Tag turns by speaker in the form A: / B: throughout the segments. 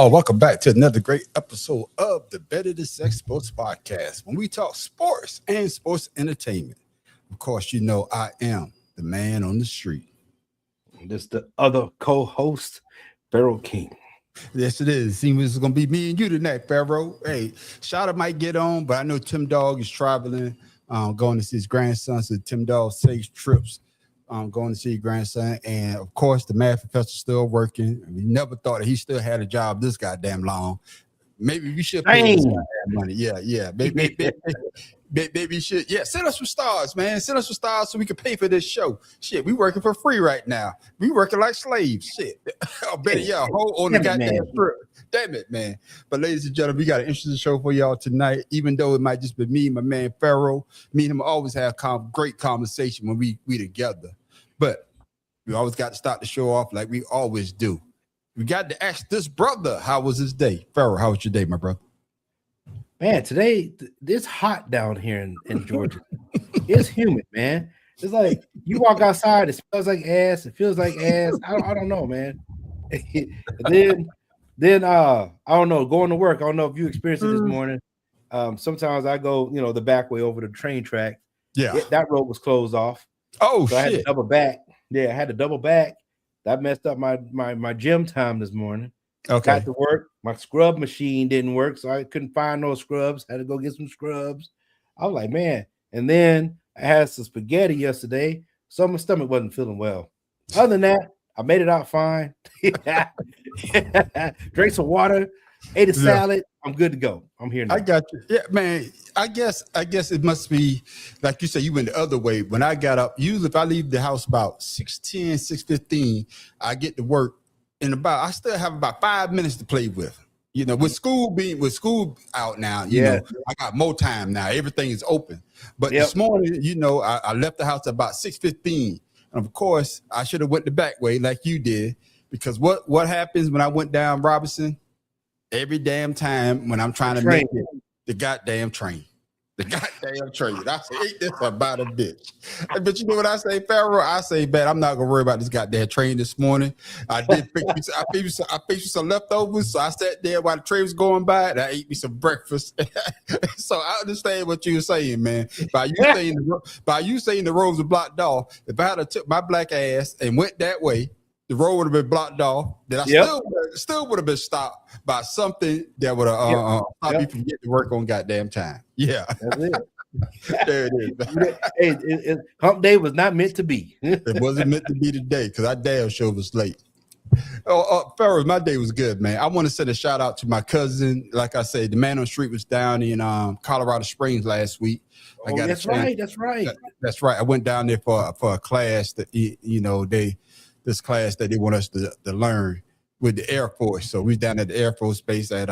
A: y'all. Welcome back to another great episode of the Better Than Sex Sports Podcast. When we talk sports and sports entertainment, of course, you know I am the man on the street.
B: This the other co-host, Pharaoh King.
A: Yes, it is. Seems it's gonna be me and you tonight, Pharaoh. Hey, Shada might get on, but I know Tim Dog is traveling, going to see his grandson. So Tim Dog safe trips. Going to see your grandson, and of course, the math professor still working. We never thought that he still had a job this goddamn long. Maybe we should pay this goddamn money. Yeah. Maybe we should. Yeah, send us some stars, man. Send us some stars so we can pay for this show. Shit, we working for free right now. We working like slaves. Shit. I bet y'all hold on the goddamn trip. Damn it, man. But ladies and gentlemen, we got an interesting show for y'all tonight. Even though it might just be me, my man Pharaoh. Me and him always have great conversation when we together. But we always got to start the show off like we always do. We got to ask this brother, how was his day? Pharaoh, how was your day, my brother?
B: Man, today it's hot down here in Georgia. It's humid, man. It's like you walk outside, it smells like ass. It feels like ass. I don't know, man. then I don't know. Going to work, I don't know if you experienced it this morning. Sometimes I go, the back way over the train track.
A: Yeah,
B: that road was closed off.
A: Oh,
B: so
A: shit.
B: I had to double back. Yeah, I had to double back. That messed up my gym time this morning.
A: Okay.
B: Got to work. My scrub machine didn't work, so I couldn't find no scrubs. Had to go get some scrubs. I was like, man. And then I had some spaghetti yesterday, so my stomach wasn't feeling well. Other than that, I made it out fine. Drank some water, ate a salad. I'm good to go. I'm here now.
A: I got you. Yeah, man. I guess it must be like you said, you went the other way. When I got up, usually if I leave the house about 6:10, 6:15, I get to work I still have about 5 minutes to play with. With school out now, I got more time now. Everything is open. But this morning, I left the house at about 6:15. And of course, I should have went the back way like you did, because what happens when I went down Robinson? Every damn time when I'm trying to make it, the goddamn train. I say, ain't this about a bitch? But you know what I say, Pharaoh? I say, man, I'm not gonna worry about this goddamn train this morning. I did fix me some leftovers, so I sat there while the train was going by and I ate me some breakfast. So I understand what you're saying, man. By you saying the roads are blocked off, if I had took my black ass and went that way, the road would have been blocked off. Then I still would have been stopped by something that would have stopped me from getting to work on goddamn time. Yeah,
B: that's it.
A: There it is.
B: Hey, hump day was not meant to be.
A: It wasn't meant to be today because I damn sure was late. Pharaoh, my day was good, man. I want to send a shout out to my cousin. Like I said, the man on the street was down in Colorado Springs last week.
B: That's right. That's
A: right. I went down there for a class that this class that they want us to learn with the Air Force. So we down at the Air Force Base at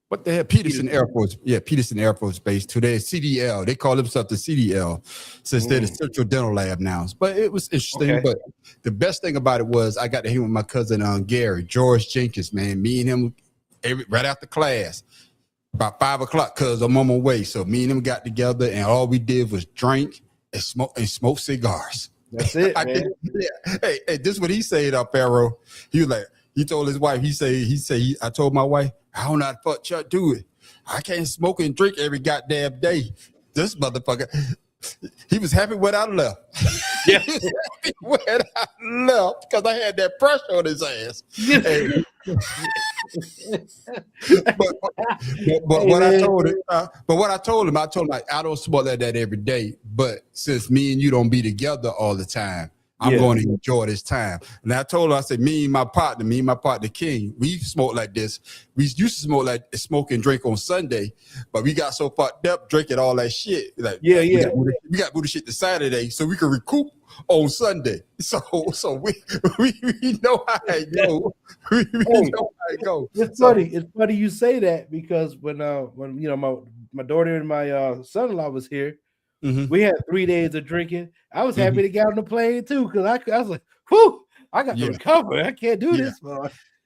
A: what the hell? Peterson Air Force. Yeah, Peterson Air Force Base. Today CDL. They call themselves the CDL since they're the Central Dental Lab now. But it was interesting. Okay. But the best thing about it was I got to hear with my cousin Gary, George Jenkins, man. Me and him right after class. About 5 o'clock, cause I'm on my way. So me and him got together and all we did was drink and smoke cigars.
B: That's it, man.
A: Hey, this is what he said, Pharaoh. He was like, he told his wife, I told my wife, I don't know how the fuck Chuck do it. I can't smoke and drink every goddamn day. This motherfucker, he was happy when I left.
B: Yeah.
A: He was happy when I left because I had that pressure on his ass. Hey. but what I told him, I don't smoke like that every day. But since me and you don't be together all the time, I'm going to enjoy this time. And I told her, I said, me and my partner King, we smoke like this. We used to smoke and drink on Sunday, but we got so fucked up drinking all that shit. Like, we got booty shit to Saturday so we can recoup on Sunday. So we know how it go. We know how it go.
B: It's funny you say that because when my daughter and my son-in-law was here, we had 3 days of drinking. I was happy to get on the plane too because I was like, whew, I got to recover. I can't do this.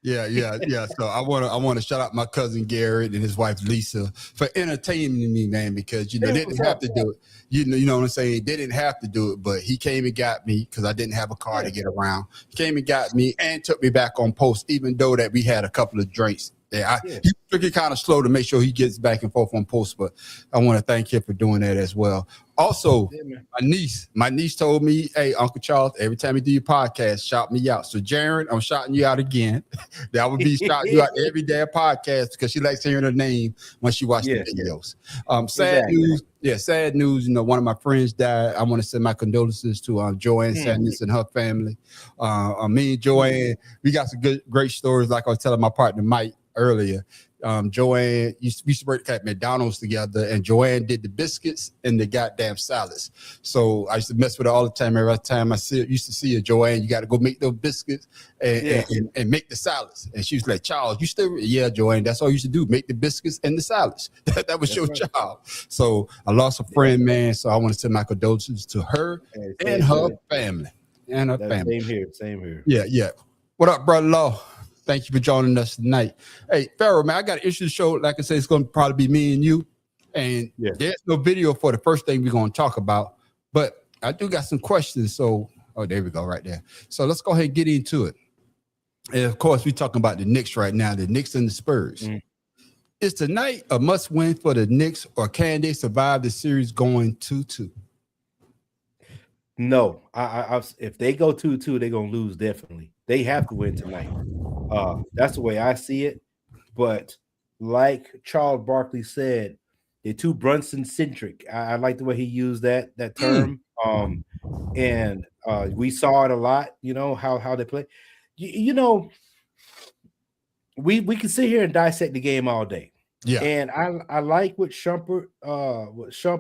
A: Yeah. So I want to shout out my cousin Garrett and his wife Lisa for entertaining me, man, because they didn't have to do it. You know what I'm saying? They didn't have to do it, but he came and got me because I didn't have a car to get around. He came and got me and took me back on post, even though that we had a couple of drinks. He's tricky kind of slow to make sure he gets back and forth on post, but I want to thank him for doing that as well. Also, my niece told me, hey, Uncle Charles, every time you do your podcast, shout me out. So, Jaron, I'm shouting you out again. That would be shouting you out every day podcast because she likes hearing her name when she watches the videos. Sad news. You know, one of my friends died. I want to send my condolences to Joanne Sadness and her family. Me and Joanne, we got some great stories, like I was telling my partner Mike earlier. Joanne we used to work at McDonald's together, and Joanne did the biscuits and the goddamn salads. So I used to mess with her all the time. Every time used to see her, Joanne, you got to go make those biscuits and make the salads. And she was like, Charles, you still? Yeah, Joanne, that's all you used to do, make the biscuits and the salads. That was your job. So I lost a friend, man. So I want to send my condolences to her and her family.
B: Same here.
A: Yeah. What up, brother Law? Thank you for joining us tonight. Hey, Pharaoh, man, I got an issue to show. Like I said, it's going to probably be me and you. And there's no video for the first thing we're going to talk about. But I do got some questions. So, there we go, right there. So let's go ahead and get into it. And, of course, we're talking about the Knicks right now, the Knicks and the Spurs. Is tonight a must-win for the Knicks, or can they survive the series going 2-2?
B: No. If they go 2-2, they're going to lose, definitely. They have to win tonight. That's the way I see it. But like Charles Barkley said, they're too Brunson-centric. I like the way he used that term. And we saw it a lot, you know, how they play. You know, we can sit here and dissect the game all day. Yeah. And I like what Shumpert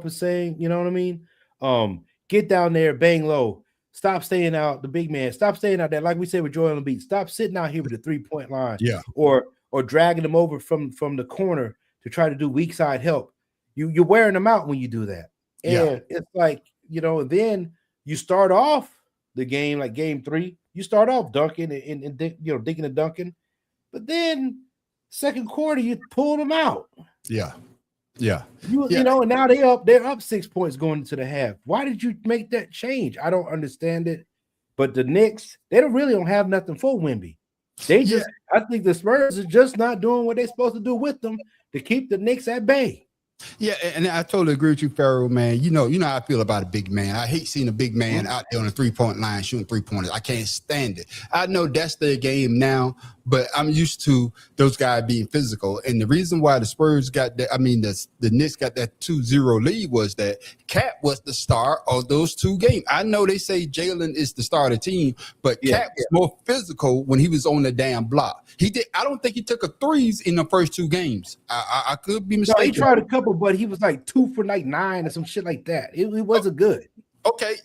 B: is saying, you know what I mean? Get down there, bang low. Stop staying out, the big man. Stop staying out there, like we said with Joel Embiid. Stop sitting out here with the 3-point line, or dragging them over from the corner to try to do weak side help. You're wearing them out when you do that. And it's like, you know, then you start off the game like game 3. You start off dunking and dinking and dunking, but then second quarter you pull them out. You know, and now they're up 6 points going into the half. Why did you make that change? I don't understand it. But the Knicks, they don't have nothing for Wemby. I think the Spurs are just not doing what they're supposed to do with them to keep the Knicks at bay.
A: Yeah, and I totally agree with you, Pharaoh, man. You know how I feel about a big man. I hate seeing a big man out there on the 3-point line shooting 3-pointers. I can't stand it. I know that's their game now, but I'm used to those guys being physical. And the reason why the Spurs got that, the Knicks got that 2-0 lead was that Cat was the star of those 2 games. I know they say Jalen is the star of the team, but Cat was more physical when he was on the damn block. I don't think he took a threes in the first 2 games. I could be mistaken.
B: No, he tried a couple, but he was like 2 for like 9 or some shit like that. It wasn't good.
A: Okay,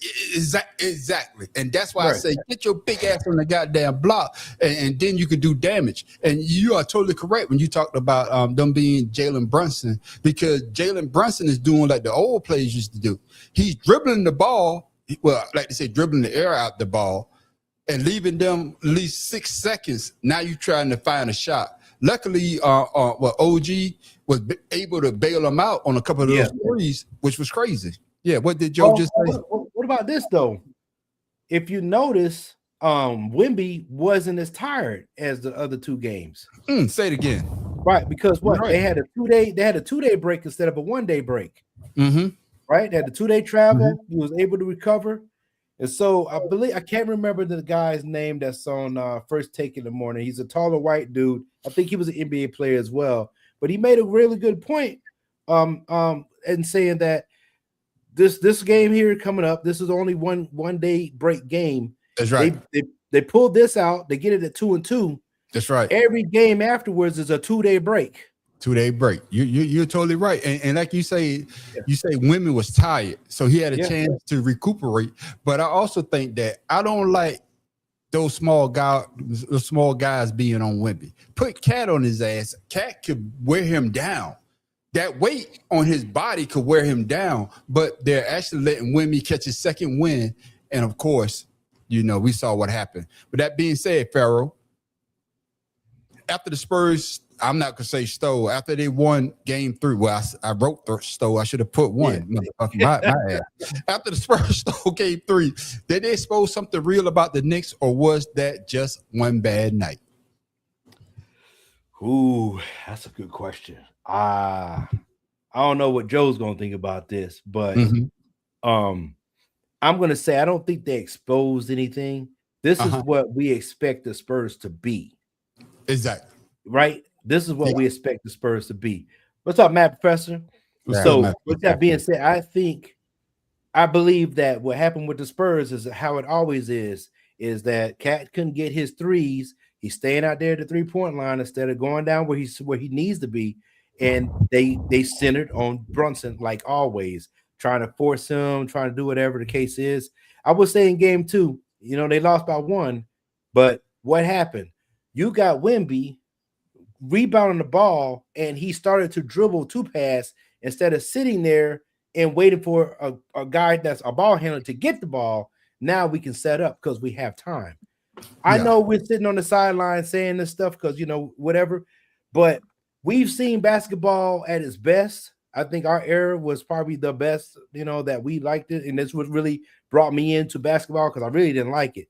A: exactly. And that's why I say get your big ass on the goddamn block, and then you can do damage. And you are totally correct when you talked about them being Jalen Brunson, because Jalen Brunson is doing like the old players used to do. He's dribbling the ball, like they say, dribbling the air out the ball and leaving them at least 6 seconds. Now you're trying to find a shot. Luckily, OG was able to bail him out on a couple of those threes, which was crazy. Yeah, what did Joe just say?
B: What about this though? If you notice, Wemby wasn't as tired as the other 2 games.
A: Say it again.
B: Right, because they had a 2-day break instead of a 1-day break. Right, they had the 2-day travel. He was able to recover, and so I can't remember the guy's name that's on First Take in the Morning. He's a taller white dude. I think he was an NBA player as well, but he made a really good point, in saying that. This game here coming up, this is only one day break game.
A: That's right.
B: They pulled this out. They get it at 2-2.
A: That's right.
B: Every game afterwards is a 2-day break.
A: 2-day break. You're totally right. And like you say Wemby was tired, so he had a chance to recuperate. But I also think that I don't like those small guys being on Wemby. Put Cat on his ass. Cat could wear him down. That weight on his body could wear him down, but they're actually letting Wemby catch his second win. And of course, we saw what happened. But that being said, Pharaoh, after the Spurs, I'm not gonna say stole. After they won Game 3, well, I wrote stole. I should have put one. Motherfucker, my ass. After the Spurs stole Game 3, did they expose something real about the Knicks, or was that just one bad night?
B: Ooh, that's a good question. I don't know what Joe's gonna think about this, but I'm gonna say I don't think they exposed anything. This is what we expect the Spurs to be.
A: Exactly.
B: Right? This is what we expect the Spurs to be. What's up, Matt Professor? So, with that being said, I believe that what happened with the Spurs is how it always is that Cat couldn't get his threes. He's staying out there at the 3-point line instead of going down where he needs to be. And they centered on Brunson like always, trying to force him, trying to do whatever the case is. I would say in Game 2, they lost by 1, but what happened? You got Wemby rebounding the ball, and he started to dribble to pass instead of sitting there and waiting for a guy that's a ball handler to get the ball. Now we can set up because we have time. I know we're sitting on the sideline saying this stuff because, whatever, but we've seen basketball at its best. I think our era was probably the best, that we liked it. And this what really brought me into basketball because I really didn't like it.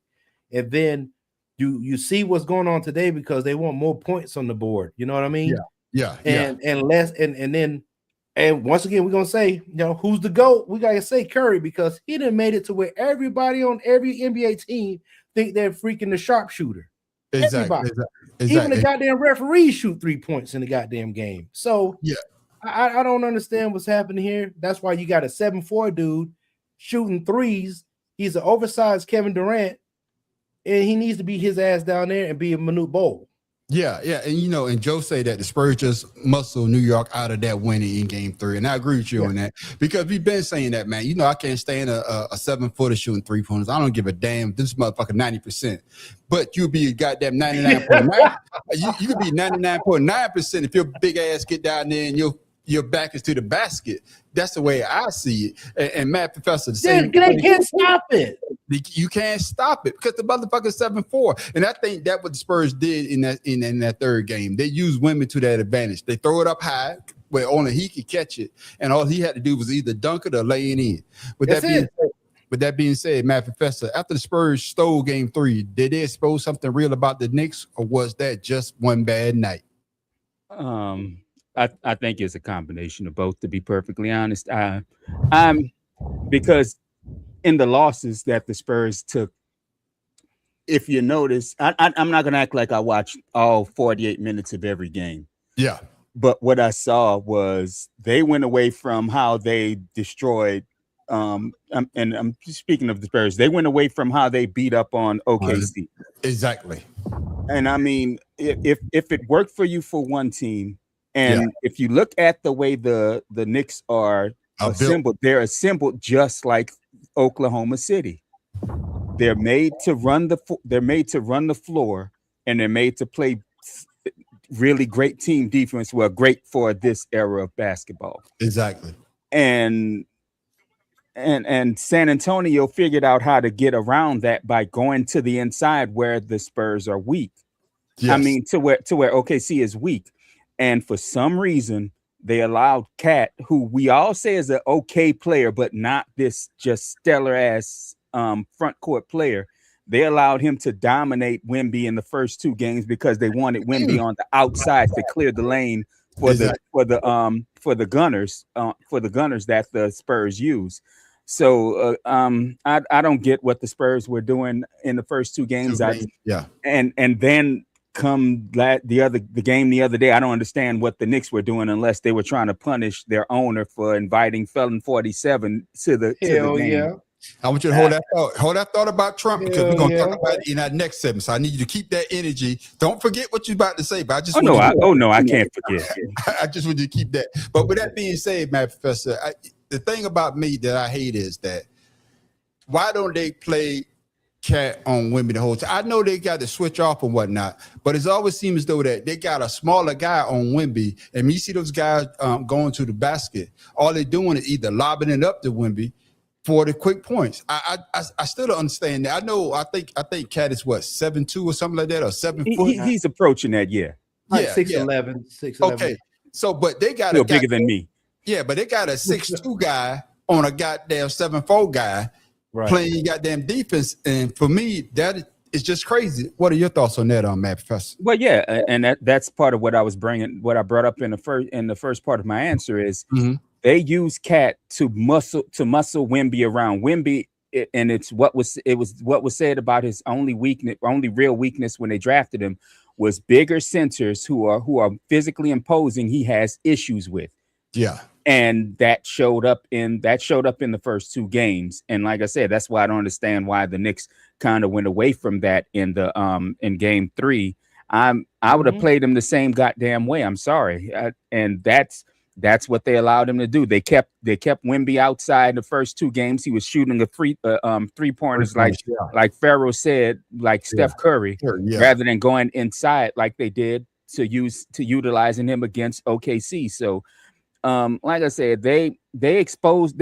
B: And then you see what's going on today because they want more points on the board. You know what I mean?
A: Yeah.
B: And less, and once again, we're going to say, who's the GOAT? We got to say Curry because he done made it to where everybody on every NBA team think they're freaking the sharpshooter. Exactly. Even the goddamn referees shoot 3 points in the goddamn game. So I don't understand what's happening here. That's why you got a 7'4" dude shooting threes. He's an oversized Kevin Durant, and he needs to be his ass down there and be a Manute Bol.
A: Yeah. And and Joe say that the Spurs just muscle New York out of that winning in Game 3, and I agree with you on that because we've been saying that, man. I can't stand a 7-footer shooting 3-pointers. I don't give a damn. This motherfucker 90%, but you be a goddamn 99.9. You could be 99.9% if your big ass get down there and your back is to the basket. That's the way I see it. And Matt Professor,
B: they can't stop it.
A: You can't stop it because the motherfucker's 7'4", and I think that's what the Spurs did in that third game. They used women to that advantage. They throw it up high where only he could catch it, and all he had to do was either dunk it or lay it in. With that being said, Matt Professor, after the Spurs stole Game 3, did they expose something real about the Knicks, or was that just one bad night?
C: I think it's a combination of both, to be perfectly honest. Because in the losses that the Spurs took, if you notice, I'm not going to act like I watched all 48 minutes of every game.
A: Yeah.
C: But what I saw was they went away from how they destroyed, and I'm speaking of the Spurs, they went away from how they beat up on OKC.
A: Exactly.
C: And I mean, if it worked for you for one team, and if you look at the way the Knicks are assembled, they're assembled just like Oklahoma City. They're made to run the floor, and they're made to play really great team defense. Well, great for this era of basketball.
A: Exactly.
C: And San Antonio figured out how to get around that by going to the inside where the Spurs are weak. Yes. I mean, to where OKC is weak. And for some reason, they allowed Cat, who we all say is an okay player, but not this just stellar ass front court player. They allowed him to dominate Wemby in the first 2 games because they wanted Wemby on the outside to clear the lane for the gunners that the Spurs use. So I don't get what the Spurs were doing in the first 2 games. And then come the game the other day, I don't understand what the Knicks were doing unless they were trying to punish their owner for inviting Felon 47 to the game.
A: Yeah. I want you to hold that thought about Trump because we're gonna talk about it in our next segment. So I need you to keep that energy. Don't forget what you're about to say, but I just
C: I can't forget.
A: I just want you to keep that. But with that being said, Matt Professor, the thing about me that I hate is that why don't they play Cat on Wemby the whole time? I know they got to switch off and whatnot, but it always seems as though that they got a smaller guy on Wemby, and when you see those guys going to the basket, all they're doing is either lobbing it up to Wemby for the quick points. I still don't understand that. I think Cat is what, 7'2" or something like that, or 7 foot.
C: He's approaching that, yeah.
B: Like
A: Yeah,
B: 6'11", 6'11".
A: Okay, so but they got
C: Still
A: a
C: bigger than me.
A: yeah, but they got a 6'2" guy on a goddamn 7'4" guy
B: Right.
A: playing goddamn defense, and for me, that is just crazy. What are your thoughts on that, Matt Professor?
C: Well, yeah, and that's part of what I was bringing. What I brought up in the first part of my answer is they use Cat to muscle Wemby around. Wemby, and it was what was said about his only real weakness when they drafted him was bigger centers who are physically imposing. He has issues with.
A: Yeah.
C: And that showed up in the first 2 games. And like I said, that's why I don't understand why the Knicks kind of went away from that in the in game 3. I would have played him the same goddamn way. I'm sorry. And that's what they allowed him to do. They kept Wemby outside the first 2 games. He was shooting a 3-pointers like Pharaoh said, like Steph Curry, rather than going inside like they did to utilizing him against OKC. So like I said, they exposed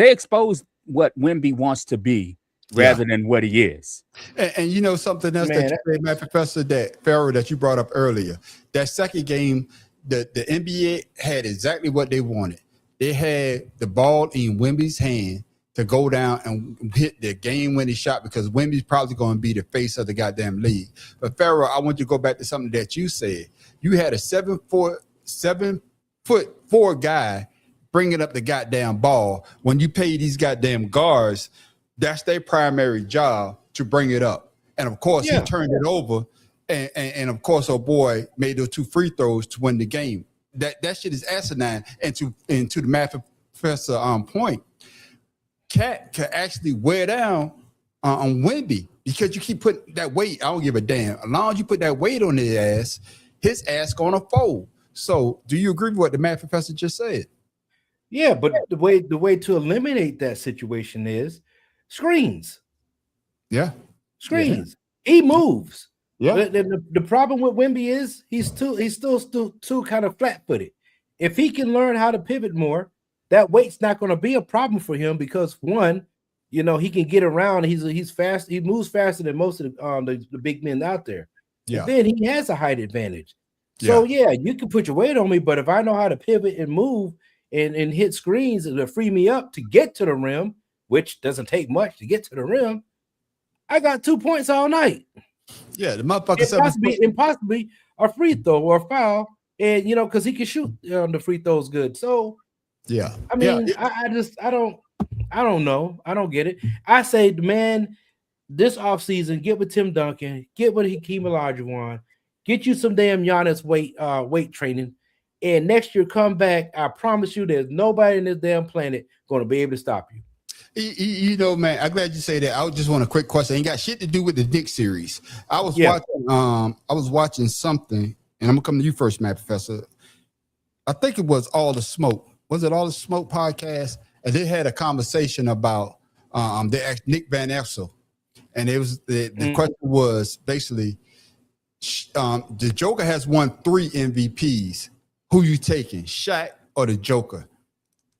C: what Wemby wants to be rather than what he is.
A: And you know something else that you said, Matt Professor, that Pharaoh that you brought up earlier. That second game, the NBA had exactly what they wanted. They had the ball in Wemby's hand to go down and hit the game-winning shot because Wemby's probably going to be the face of the goddamn league. But Pharaoh, I want you to go back to something that you said. You had a 7'4" guy bringing up the goddamn ball. When you pay these goddamn guards, that's their primary job to bring it up. And of course, he turned it over. And of course, our boy made those 2 free throws to win the game. That shit is asinine. And to the Matt Professor point, Cat can actually wear down on Wemby because you keep putting that weight. I don't give a damn. As long as you put that weight on his ass gonna fold. So, do you agree with what the Matt Professor just said?
B: Yeah, but the way to eliminate that situation is screens.
A: Yeah,
B: screens. Yeah. He moves.
A: Yeah.
B: The problem with Wemby is he's still too kind of flat-footed. If he can learn how to pivot more, that weight's not going to be a problem for him because one, he can get around. He's fast. He moves faster than most of the big men out there. Yeah. And then he has a height advantage. So you can put your weight on me, but if I know how to pivot and move and hit screens to free me up to get to the rim, which doesn't take much to get to the rim, I got 2 points all night.
A: Yeah, the motherfucker
B: possibly a free throw or a foul, and because he can shoot the free throws good. So
A: yeah,
B: I mean, I don't know. I don't get it. I say, man, this offseason, get with Tim Duncan, get with Hakeem Olajuwon, get you some damn Giannis weight training, and next year come back. I promise you, there's nobody in this damn planet going to be able to stop you.
A: Man, I'm glad you say that. I just want a quick question. Ain't got shit to do with the Knicks series. I was watching something, and I'm gonna come to you first, Matt Professor. I think it was All the Smoke. Was it All the Smoke podcast? And they had a conversation about they asked Nick Van Exel, and it was the question was basically the Joker has won 3 MVPs. Who you taking, Shaq or the Joker?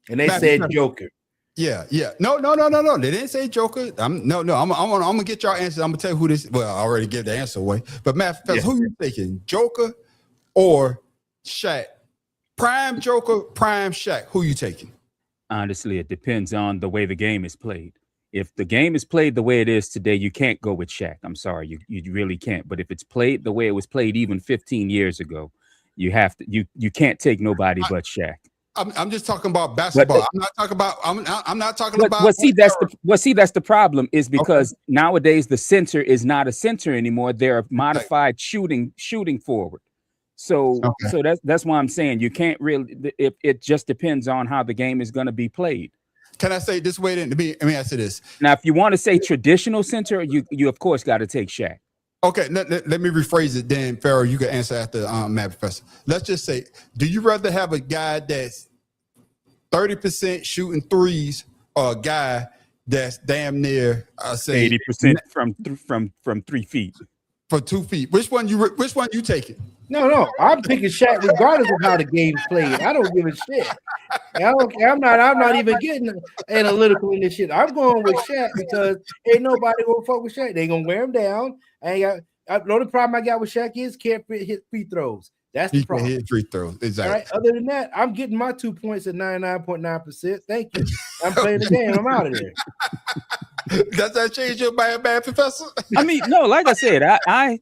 B: And they said Joker.
A: Yeah. No. They didn't say Joker. I'm gonna get y'all answers. I'm gonna tell you who this. Well, I already gave the answer away. But Matt, who you thinking, Joker or Shaq? Prime Joker, prime Shaq. Who you taking?
C: Honestly, it depends on the way the game is played. If the game is played the way it is today, you can't go with Shaq. I'm sorry, you really can't. But if it's played the way it was played even 15 years ago, you have to. You can't take nobody but Shaq.
A: I'm just talking about basketball. I'm not talking about.
C: That's the problem is because nowadays the center is not a center anymore. They're a modified shooting forward. So that's why I'm saying you can't really. It just depends on how the game is going to be played.
A: Can I say this way? Let me answer this.
C: Now, if you want to say traditional center, you of course got to take Shaq.
A: Okay, let me rephrase it then, Pharaoh. You can answer after Matt Professor. Let's just say, do you rather have a guy that's 30% shooting threes or a guy that's damn near, I say
C: 80% from 3 feet?
A: For 2 feet. Which one you taking?
B: No. I'm picking Shaq regardless of how the game's played. I don't give a shit. I'm not even getting analytical in this shit. I'm going with Shaq because ain't nobody gonna fuck with Shaq. They gonna wear him down. The only problem I got with Shaq is can't hit free throws. That's the
A: He can
B: problem.
A: hit free throws.
B: All
A: Exactly.
B: right. Other than that, I'm getting my 2 points at 99.9%. Thank you. I'm playing the game. I'm out of there.
A: Does that change your bad professor?
C: I mean, no, like I said, I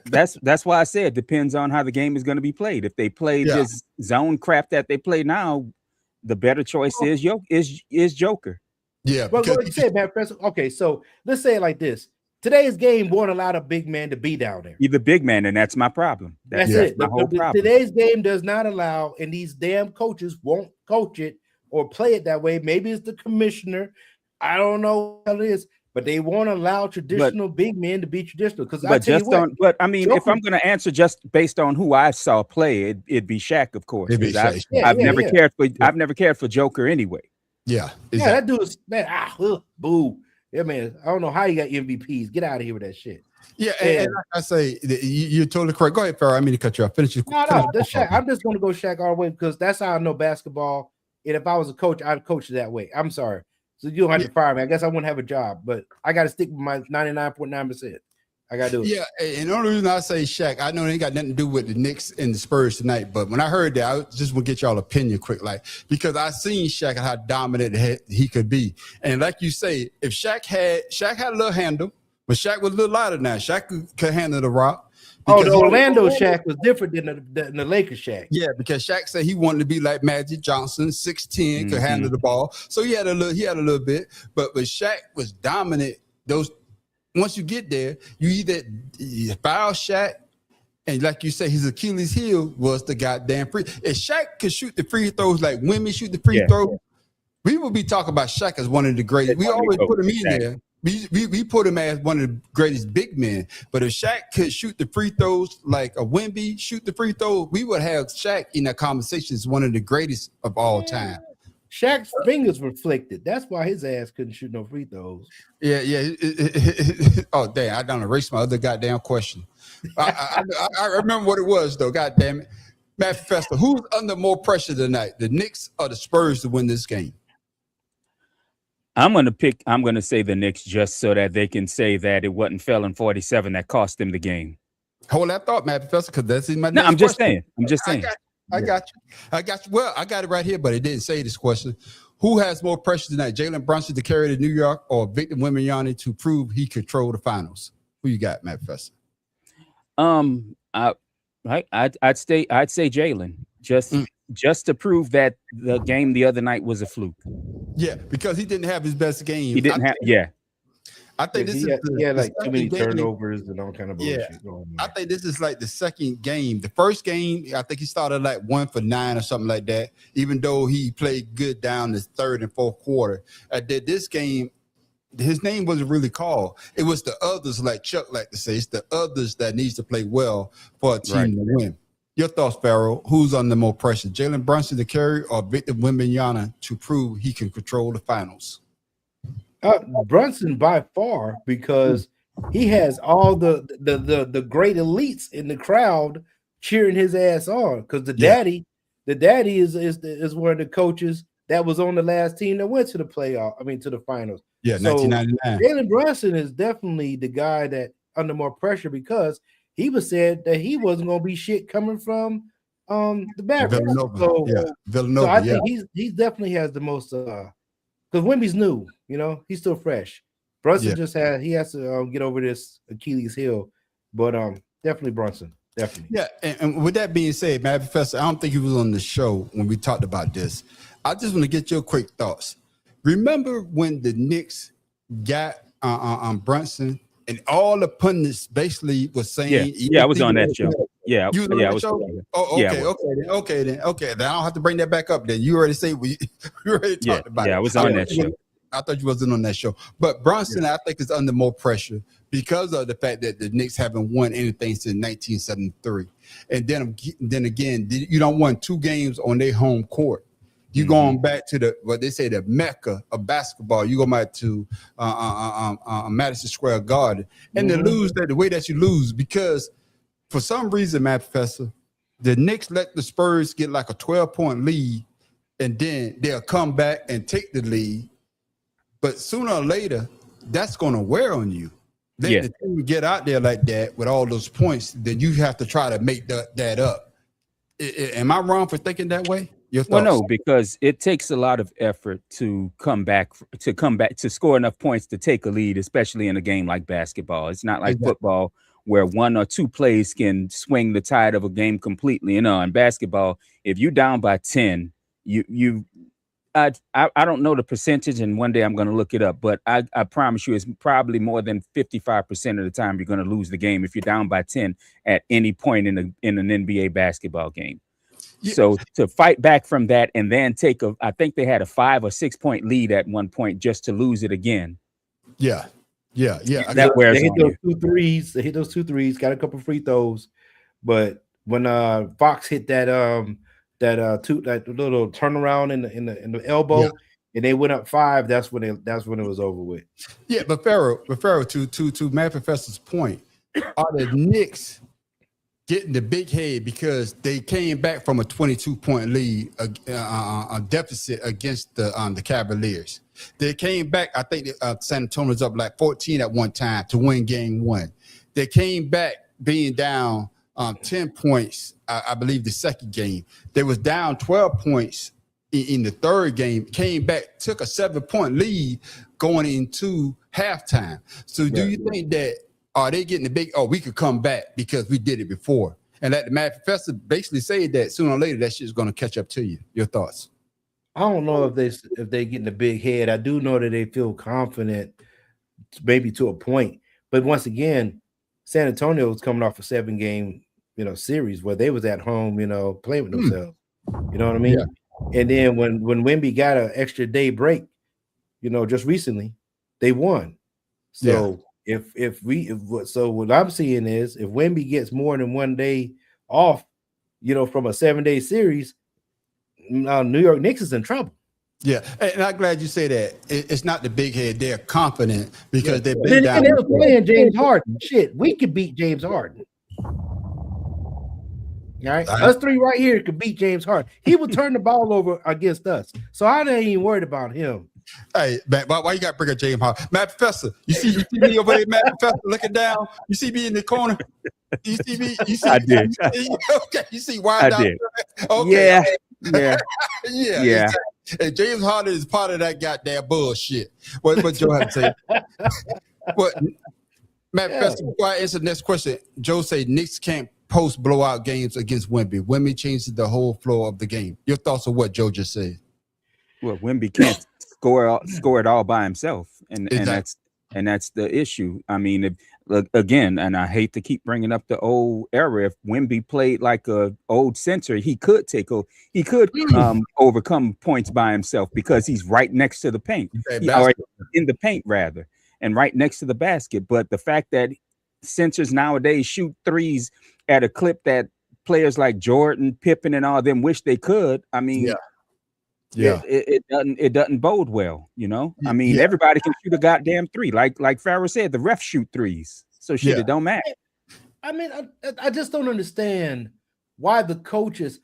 C: that's why I said it depends on how the game is going to be played. If they play this zone crap that they play now, the better choice is Joker.
A: Yeah.
B: Well, like you said, man, Professor. Okay, so let's say it like this. Today's game won't allow the big man to be down there.
C: You're the big man, and that's my problem.
B: That's
C: it. My whole problem.
B: Today's game does not allow, and these damn coaches won't coach it or play it that way. Maybe it's the commissioner. I don't know what it is, but they won't allow traditional big men to be traditional. Because
C: but I mean, if I'm going to answer just based on who I saw play, it'd be Shaq, of course. I've never cared for Joker anyway.
A: Yeah,
B: exactly. Yeah, that dude is man. Boo. Yeah, man. I don't know how you got MVPs. Get out of here with that shit.
A: Yeah, and like I say, you're totally correct. Go ahead, Farrah. I mean to cut you off. Finish your.
B: No, that's Shaq. I'm just going to go Shaq all the way because that's how I know basketball. And if I was a coach, I'd coach it that way. I'm sorry. So you don't have to fire me. I guess I wouldn't have a job, but I got to stick with my 99.9%. I got to do it.
A: Yeah, and the only reason I say Shaq, I know it ain't got nothing to do with the Knicks and the Spurs tonight, but when I heard that, I just want to get y'all opinion quick, because I seen Shaq and how dominant he could be. And like you say, if Shaq had a little handle, but Shaq was a little lighter now. Shaq could handle the rock.
B: Oh, the Orlando Shaq was different than the Lakers Shaq.
A: Yeah, because Shaq said he wanted to be like Magic Johnson, 6'10", could handle the ball. So he had a little bit, but Shaq was dominant. Once you get there, you foul Shaq, and like you say, his Achilles heel was the goddamn free. If Shaq could shoot the free throws like women shoot the free throws, we would be talking about Shaq as one of the greatest. We always put him in there. We put him as one of the greatest big men. But if Shaq could shoot the free throws like a Wemby shoot the free throw, we would have Shaq in that conversation as one of the greatest of all time.
B: Shaq's fingers were flicked. That's why his ass couldn't shoot no free throws.
A: Yeah. Oh, damn. I done erased my other goddamn question. I remember what it was, though. God damn it. Matt Professor, who's under more pressure tonight, the Knicks or the Spurs to win this game?
C: I'm going to say the Knicks just so that they can say that it wasn't Felon 47 that cost them the game.
A: Hold that thought, Matt Professor, because that's in my
C: next
A: I'm just
C: saying.
A: I got you. Well, I got it right here, but it didn't say this question. Who has more pressure tonight, Jalen Brunson to carry to New York or Victor Wembanyama to prove he controlled the finals? Who you got, Matt Professor?
C: I'd say Jalen just to prove that the game the other night was a fluke.
A: Yeah, because he didn't have his best game.
C: He didn't have.
A: I think this
B: he had like too many turnovers and all kind of bullshit going on.
A: I think this is like the second game. The first game, I think he started like 1 for 9 or something like that, even though he played good down the third and fourth quarter. This game, his name wasn't really called. It was the others, like Chuck like to say. It's the others that needs to play well for a team to win. Your thoughts, Farrell? Who's under more pressure, Jalen Brunson to carry or Victor Wembanyama to prove he can control the finals?
B: Brunson by far, because he has all the great elites in the crowd cheering his ass on. Because the daddy is one of the coaches that was on the last team that went to the to the finals.
A: Yeah, so 1999.
B: Jalen Brunson is definitely the guy that under more pressure because he was said that he wasn't going to be shit coming from the Mavericks.
A: Villanova.
B: So I think he definitely has the most because Wemby's new, he's still fresh. Brunson he has to get over this Achilles heel, but definitely Brunson, definitely.
A: Yeah, and with that being said, Matt Professor, I don't think he was on the show when we talked about this. I just want to get your quick thoughts. Remember when the Knicks got Brunson? And all the pundits basically was saying,
C: I was on that show. Yeah,
A: you was on that show. Oh, okay, then. Then I don't have to bring that back up. Then you already say we already talked about it.
C: Yeah, I was on that show.
A: I thought you wasn't on that show, but Brunson, I think, is under more pressure because of the fact that the Knicks haven't won anything since 1973, and then again, you don't won 2 games on their home court. You going back to what they say the Mecca of basketball. You go back to Madison Square Garden, and to lose the way that you lose because for some reason, Matt Professor, the Knicks let the Spurs get like a 12-point lead, and then they'll come back and take the lead. But sooner or later, that's going to wear on you. Then the team get out there like that with all those points, then you have to try to make that up. Am I wrong for thinking that way? Your
C: Well,
A: thoughts?
C: no, because it takes a lot of effort to come back to score enough points to take a lead, especially in a game like basketball. It's not like
A: Exactly.
C: football where one or two plays can swing the tide of a game completely. In basketball, if you down by 10, I don't know the percentage, and one day I'm going to look it up, but I promise you it's probably more than 55% of the time you're going to lose the game if you're down by 10 at any point in an NBA basketball game.
A: Yeah.
C: So to fight back from that and then I think they had a 5 or 6 point lead at one point just to lose it again.
A: Yeah.
C: That wears
B: They hit
C: on
B: those
C: you.
B: 2 threes. They hit those 2 threes. Got a couple free throws, but when Fox hit that little turnaround in the elbow, and they went up 5, that's when it was over with.
A: Yeah, but Pharaoh, to Matt Professor's point, are the Knicks getting the big head because they came back from a 22-point lead, a deficit against the Cavaliers? They came back. I think San Antonio's up like 14 at one time to win game 1. They came back being down 10 points, I believe, the second game. They was down 12 points in the third game, came back, took a 7-point lead going into halftime. So do you think that, are they getting the big, we could come back because we did it before? And that the Mad Professor basically said that sooner or later that shit's going to catch up to you. Your thoughts?
B: I don't know if they getting a big head. I do know that they feel confident, maybe to a point. But once again, San Antonio was coming off a 7-game, series where they was at home, playing with themselves. You know what I mean? Yeah. And then when Wemby got an extra day break, just recently, they won. So so what I'm seeing is if Wemby gets more than 1 day off, from a 7-day series, New York Knicks is in trouble.
A: Yeah, and I'm glad you say that. It's not the big head; they're confident because they've been
B: and
A: down.
B: They were playing James Harden. Shit, we could beat James Harden. All right, us 3 right here could beat James Harden. He would turn the ball over against us, so I ain't even worried about him.
A: Hey, man, why you got to bring up James Harden? Matt Professor, you see me over there, Matt Professor, looking down. You see me in the corner. You see me. You see.
C: I did.
A: Okay, you see why
C: I did.
A: Okay.
C: Yeah.
A: Yeah. Exactly. And James Harden is part of that goddamn bullshit. What Joe had to say? What, Matt Professor, before I answer the next question, Joe said Knicks can't post blowout games against Wemby. Wemby changes the whole flow of the game. Your thoughts on what Joe just said?
C: Well, Wemby can't score it all by himself, and that's the issue. I mean, again, and I hate to keep bringing up the old era. If Wemby played like a old center, he could overcome points by himself because he's right next to the paint, or in the paint rather, and right next to the basket. But the fact that centers nowadays shoot threes at a clip that players like Jordan, Pippen, and all of them wish they could. I mean.
A: Yeah.
C: It doesn't bode well, I mean, everybody can shoot a goddamn 3. Like Pharaoh said, the refs shoot 3s. So shit, it don't matter.
B: I mean, I just don't understand why the coaches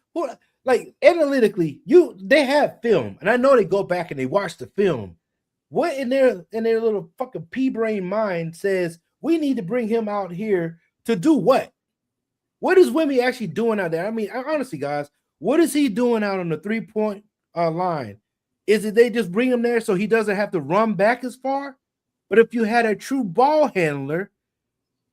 B: like analytically, they have film, and I know they go back and they watch the film. What in their little fucking pea-brain mind says we need to bring him out here to do what? What is Wemby actually doing out there? I mean, honestly, guys, what is he doing out on the 3-point line? Is it they just bring him there so he doesn't have to run back as far? But if you had a true ball handler,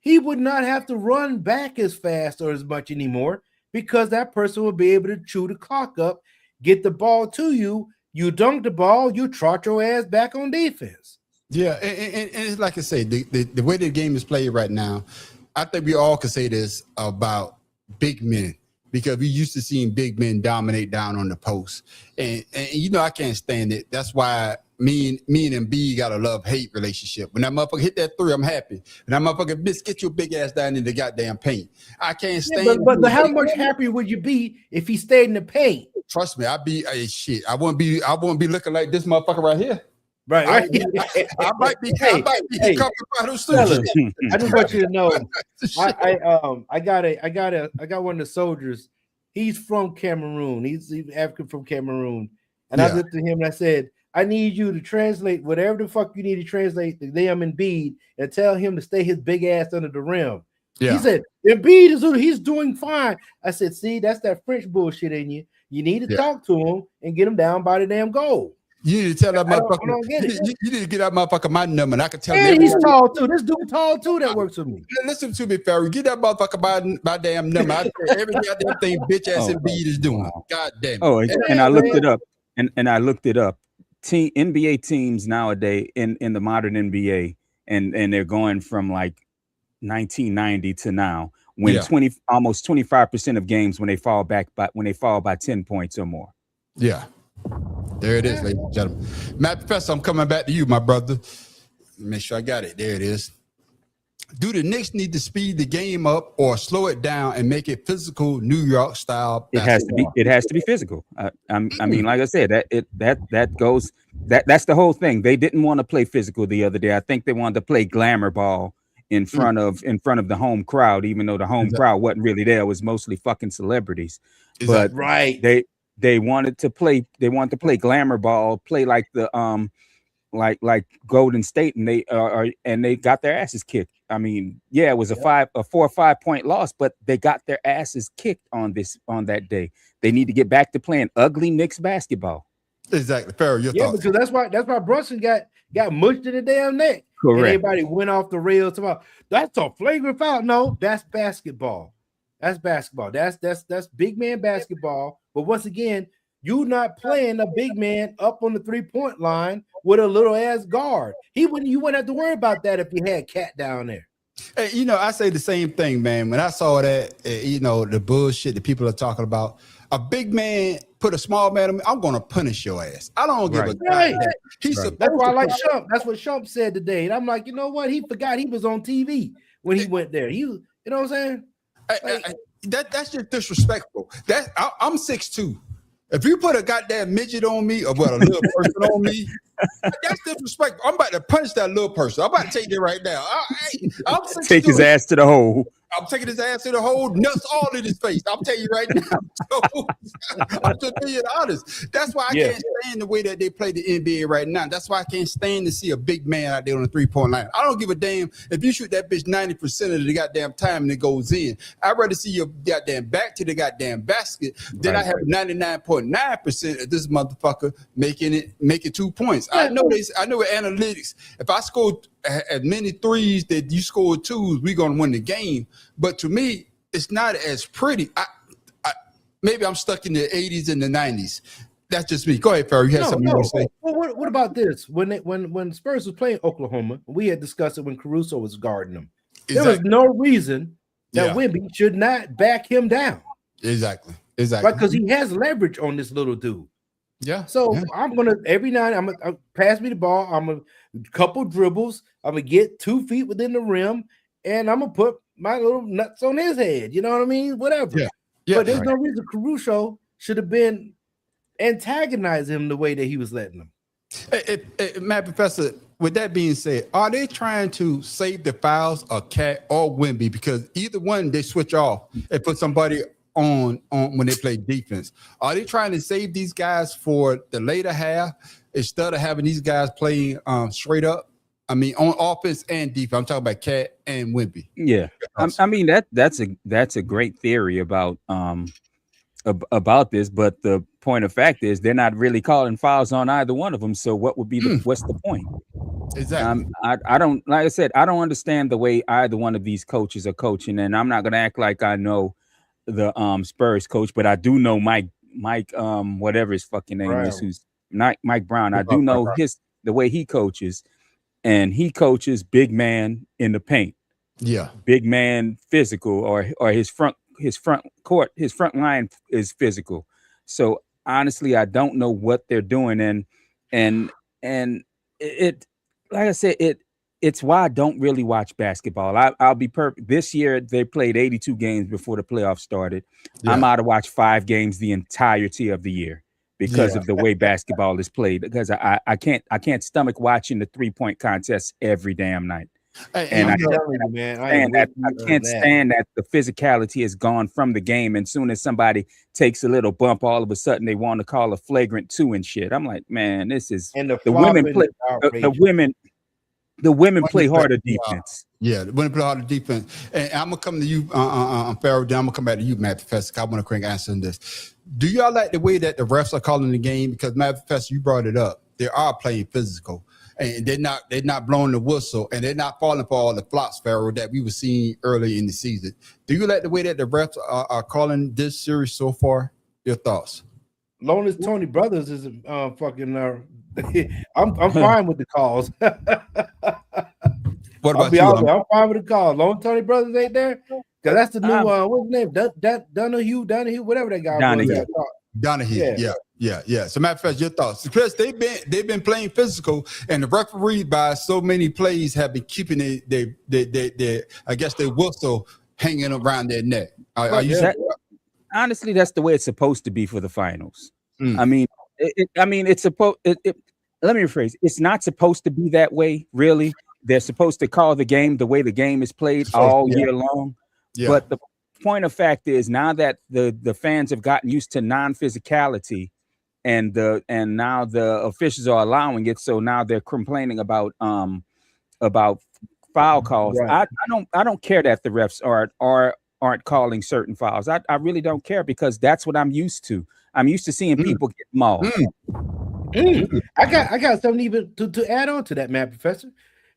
B: he would not have to run back as fast or as much anymore because that person would be able to chew the clock up, get the ball to you, you dunk the ball, you trot your ass back on defense.
A: Yeah, and it's like I say, the way the game is played right now, I think we all could say this about big men. Because we used to seeing big men dominate down on the post. And I can't stand it. That's why me and Embiid got a love-hate relationship. When that motherfucker hit that 3, I'm happy. When that motherfucker, bitch, get your big ass down in the goddamn paint. I can't stand
B: but how much happier would you be if he stayed in the paint?
A: Trust me, I'd be shit. I wouldn't be looking like this motherfucker right here.
B: Right.
A: I might be coming by those
B: fellas, I just want you to know, I got one of the soldiers. He's from Cameroon. He's African from Cameroon. And I looked at him and I said, I need you to translate whatever the fuck you need to translate to them Embiid and tell him to stay his big ass under the rim.
A: Yeah.
B: He said, Embiid he's doing fine. I said, see, that's that French bullshit in you. You need to talk to him and get him down by the damn goal.
A: You need to tell that motherfucker.
B: I don't get it.
A: You need to get that motherfucker my number, and I can tell him.
B: And he's tall too. This dude tall too. That works with me.
A: Listen to me, Ferry. Get that motherfucker my damn number. I tell every goddamn thing bitch ass Embiid is doing. God damn it.
C: Oh, and I looked it up. And I looked it up. NBA teams nowadays in the modern NBA, and they're going from like 1990 to now, when almost 25% of games when they fall by 10 points or more.
A: Yeah. There it is, ladies and gentlemen. Matt Professor, I'm coming back to you, my brother. Make sure I got it. There it is. Do the Knicks need to speed the game up or slow it down and make it physical New York style?
C: It has to be physical. I mean, like I said, that's the whole thing. They didn't want to play physical the other day. I think they wanted to play glamour ball in front of the home crowd, even though the home crowd wasn't really there. It was mostly fucking celebrities. But they wanted to play glamour ball, play like the like Golden State, and they got their asses kicked. I mean, yeah, it was a 4 or 5 point loss, but they got their asses kicked on that day. They need to get back to playing ugly Knicks basketball.
A: Exactly. Fair, your thoughts.
B: Because that's why Brunson got mushed in the damn neck.
C: Correct.
B: And everybody went off the rails about that's a flagrant foul. No, that's basketball. That's basketball. That's big man basketball. But once again, you're not playing a big man up on the 3-point line with a little ass guard. You wouldn't have to worry about that if you had Cat down there.
A: Hey, I say the same thing, man. When I saw that, the bullshit that people are talking about, a big man put a small man on me, I'm going to punish your ass. I don't give a goddamn.
B: That's why I like Shump. That's what Shump said today. And I'm like, you know what? He forgot he was on TV when he went there. You know what I'm saying?
A: That's just disrespectful. I'm 6'2". If you put a goddamn midget on me or a little person on me, that's disrespectful. I'm about to punch that little person. I'm about to take it right now. I'm 6'2".
C: Take his ass to the hole.
A: I'm taking his ass to the hole, nuts all in his face. I'll tell you right now. So, I'm just being honest. That's why I can't stand the way that they play the NBA right now. That's why I can't stand to see a big man out there on the 3-point line. I don't give a damn if you shoot that bitch 90% of the goddamn time and it goes in. I'd rather see your goddamn back to the goddamn basket than I have 99.9% of this motherfucker making 2 points. I know with analytics, if I score as many threes that you score twos, we're gonna win the game. But to me, it's not as pretty. Maybe I'm stuck in the 80s and the 90s. That's just me. Go ahead, Ferry. You had something you want to say?
B: Well, what about this? When Spurs was playing Oklahoma, we had discussed it when Caruso was guarding them. There was no reason that Wemby should not back him down.
A: Exactly.
B: Right, because he has leverage on this little dude.
A: Yeah.
B: So I'm gonna every night I'm gonna pass me the ball. I'm a couple dribbles. I'm gonna get 2 feet within the rim, and I'm gonna put my little nuts on his head. You know what I mean? Whatever. Yeah. But there's no reason Caruso should have been antagonizing him the way that he was letting him.
A: Matt Professor, with that being said, are they trying to save the fouls of Cat or Wemby? Because either one they switch off and put somebody on when they play defense. Are they trying to save these guys for the later half instead of having these guys playing straight up? I mean, on offense and defense. I'm talking about Cat and Wemby.
C: Yeah, I mean that's a great theory about this, but the point of fact is they're not really calling fouls on either one of them. So what would be what's the point?
A: Exactly.
C: I don't, like I said, I don't understand the way either one of these coaches are coaching, and I'm not gonna act like I know the Spurs coach, but I do know Mike whatever his fucking name is, who's not Mike Brown. I do know the way he coaches. And he coaches big man in the paint. Yeah. Big man physical, or his front line is physical. So honestly, I don't know what they're doing. And it like I said, it's why I don't really watch basketball. I'll be perfect. This year they played 82 games before the playoffs started. Yeah. I'm out to watch 5 games the entirety of the year, because of the way basketball is played, because I can't stomach watching the 3-point contests every damn night. And I can't stand that the physicality has gone from the game. And soon as somebody takes a little bump, all of a sudden they want to call a flagrant 2 and shit. I'm like, man, this is the women play. The women play harder defense.
A: Yeah, when they play all the defense. And I'm gonna come to you, Pharaoh. Then I'm gonna come back to you, Matt Professor. I want to quick answer on this. Do y'all like the way that the refs are calling the game? Because Matt Professor, you brought it up. They are playing physical, and they're not blowing the whistle, and they're not falling for all the flops, Pharaoh, that we were seeing early in the season. Do you like the way that the refs are calling this series so far? Your thoughts?
B: Long as Tony Brothers is fucking, I'm fine with the calls.
A: What
B: I'll
A: about
B: be
A: you?
B: honest, I'm fine with the calls. Long as Tony Brothers ain't there, because that's the new what's his name? Donahue, whatever that guy was.
A: Donahue. Yeah. So, matter of fact, your thoughts, Chris? They've been playing physical, and the referee by so many plays have been keeping they I guess their whistle hanging around their neck.
C: Honestly, that's the way it's supposed to be for the finals. I mean, it's supposed. Let me rephrase. It's not supposed to be that way, really. They're supposed to call the game the way the game is played all year long. Yeah. But the point of fact is, now that the fans have gotten used to non-physicality, and now the officials are allowing it, so now they're complaining about foul calls. Right. I don't care that the refs aren't calling certain fouls. I really don't care, because that's what I'm used to. I'm used to seeing people get mauled.
B: I got something even to add on to that, Matt Professor.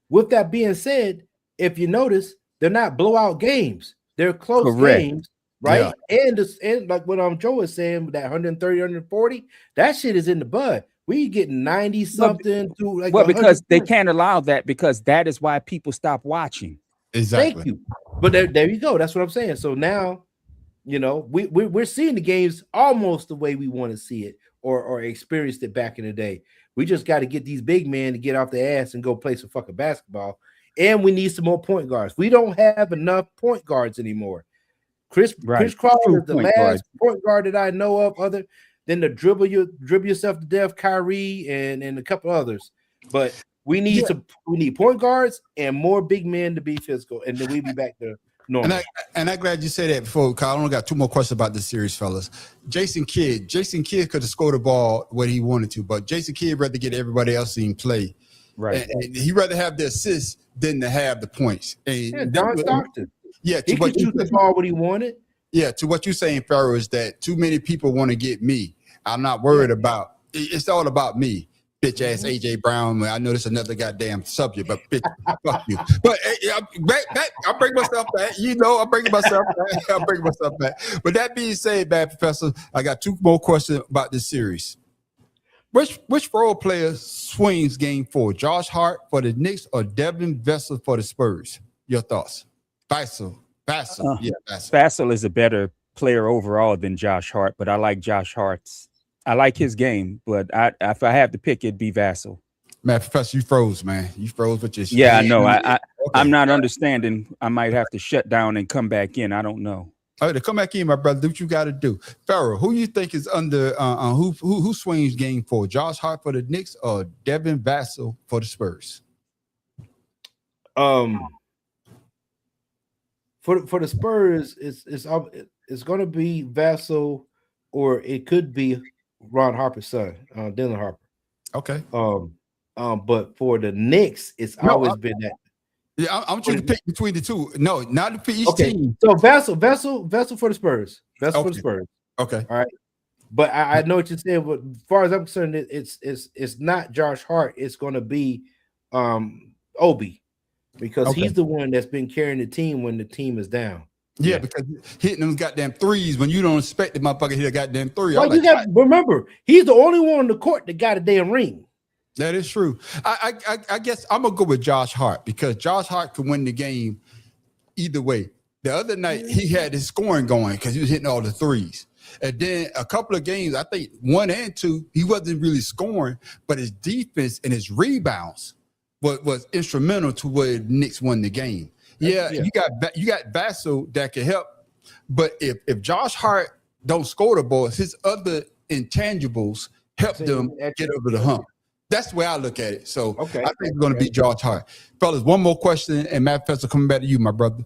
B: With that being said, if you notice, they're not blowout games. They're close games, right? Yeah. And like what Joe is saying, that 130, 140, that shit is in the bud. We getting 90 something to like.
C: Well, because they can't allow that, because that is why people stop watching.
A: Exactly.
B: Thank you. But there you go. That's what I'm saying. So now, we're seeing the games almost the way we want to see it or experienced it back in the day. We just got to get these big men to get off their ass and go play some fucking basketball. And we need some more point guards. We don't have enough point guards anymore. Chris Crawford is the last point guard that I know of, other than the dribble yourself to death, Kyrie and a couple others. But we need we need point guards and more big men to be physical, and then we be back to normal.
A: And I'm glad you said that before, Kyle. I only got two more questions about this series, fellas. Jason Kidd could have scored the ball when he wanted to, but Jason Kidd rather get everybody else in play.
C: Right.
A: And he rather have the assists than to have the points. And
B: John Stockton.
A: Yeah,
B: he could shoot the ball what he wanted.
A: Yeah, to what you're saying, Pharaoh, is that too many people want to get me. I'm not worried about it's all about me. Bitch ass AJ Brown. I know this is another goddamn subject, but bitch, fuck you. But I bring myself back. I bring myself back. But that being said, Bad Professor, I got two more questions about this series. Which role player swings game 4? Josh Hart for the Knicks or Devin Vassell for the Spurs? Your thoughts? Vassell.
C: Vassell is a better player overall than Josh Hart, but I like Josh Hart's. I like his game, but if I have to pick, it'd be Vassell.
A: Man, Professor, you froze, man. You froze with your shit.
C: Yeah, I know. I'm not understanding. I might have to shut down and come back in. I don't know.
A: All right, to come back in, my brother, do what you got to do. Pharaoh, who you think is under who swings game 4? Josh Hart for the Knicks or Devin Vassell for the Spurs?
B: For the Spurs, it's going to be Vassell, or it could be Ron Harper's son, Dylan Harper.
A: Okay.
B: But for the Knicks, it's always been that.
A: Yeah, I want you to pick between the two. No, not for each team.
B: So Vassell for the Spurs. Vassell for the Spurs.
A: Okay.
B: All right. But I know what you're saying. But as far as I'm concerned, it's not Josh Hart. It's going to be Obi, because he's the one that's been carrying the team when the team is down.
A: Yeah, because hitting them goddamn threes when you don't expect the motherfucker hit a goddamn three.
B: Well, remember, he's the only one on the court that got a damn ring.
A: That is true. I guess I'm gonna go with Josh Hart, because Josh Hart could win the game either way. The other night he had his scoring going because he was hitting all the threes. And then a couple of games, I think 1 and 2, he wasn't really scoring, but his defense and his rebounds was instrumental to where the Knicks won the game. Yeah, you got Vassell that can help, but if Josh Hart don't score the ball, his other intangibles help them get over the hump. That's the way I look at it. So I think it's going to be Josh Hart. Fellas, one more question, and Matt Professor, coming back to you, my brother.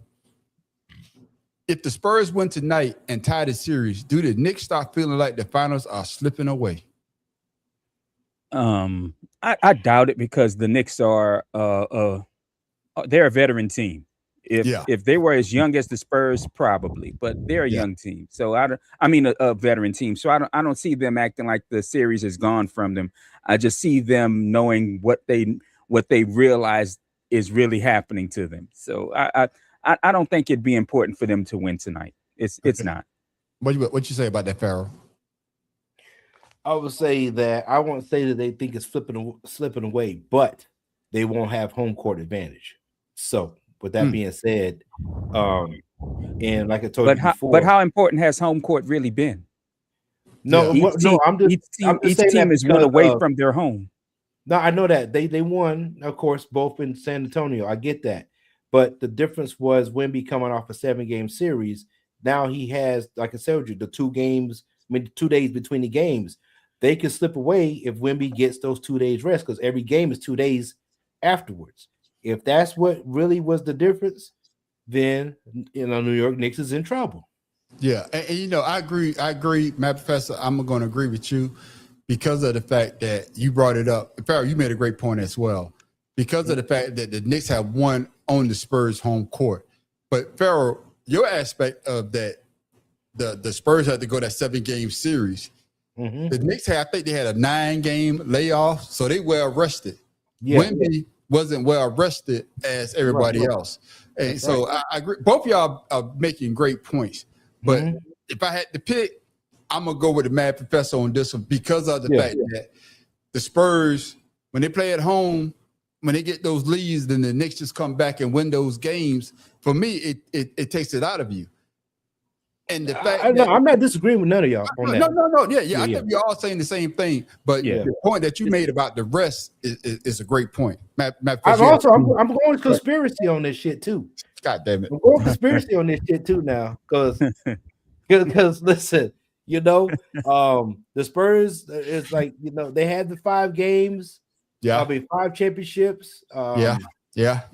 A: If the Spurs win tonight and tie the series, do the Knicks start feeling like the finals are slipping away?
C: I doubt it, because the Knicks are They're a veteran team.
A: Yeah.
C: If they were as young as the Spurs, probably, but they're a
A: Yeah.
C: young team. So I mean a veteran team. So I don't see them acting like the series is gone from them. I just see them knowing what they realize is really happening to them. So I don't think it'd be important for them to win tonight. It's not.
A: What you say about that, Pharaoh?
B: I would say that I won't say that they think it's slipping away, but they won't have home court advantage. So with that being said, and like I told you before,
C: but how important has home court really been?
B: No,
C: Each team is one away from their home.
B: No, I know that they won, of course, both in San Antonio. I get that, but the difference was Wemby coming off a 7-game series. Now he has, like I told you, the 2 games. I mean, 2 days between the games. They can slip away if Wemby gets those 2 days rest because every game is 2 days afterwards. If that's what really was the difference, then New York Knicks is in trouble.
A: Yeah, and I agree, Matt Professor. I'm going to agree with you because of the fact that you brought it up. Pharaoh, you made a great point as well. Because of the fact that the Knicks have won on the Spurs home court. But Pharaoh, your aspect of that, the Spurs had to go that 7-game series.
B: Mm-hmm.
A: The Knicks I think they had a 9-game layoff, so they well rested.
B: Yeah,
A: Wemby wasn't well rested as everybody else. And so I agree. Both of y'all are making great points. But if I had to pick, I'm going to go with the Mad Professor on this one because of the fact that the Spurs, when they play at home, when they get those leads, then the Knicks just come back and win those games. For me, it takes it out of you. And the fact
B: I'm not disagreeing with none of y'all on that.
A: No. Yeah. I think we're all saying the same thing. But the point that you made about the rest is a great point. Matt,
B: I'm going conspiracy on this shit too.
A: God damn it.
B: I'm going conspiracy on this shit too now. Because listen, the Spurs is like, they had the 5 games.
A: Yeah.
B: 5 championships.
A: Yeah.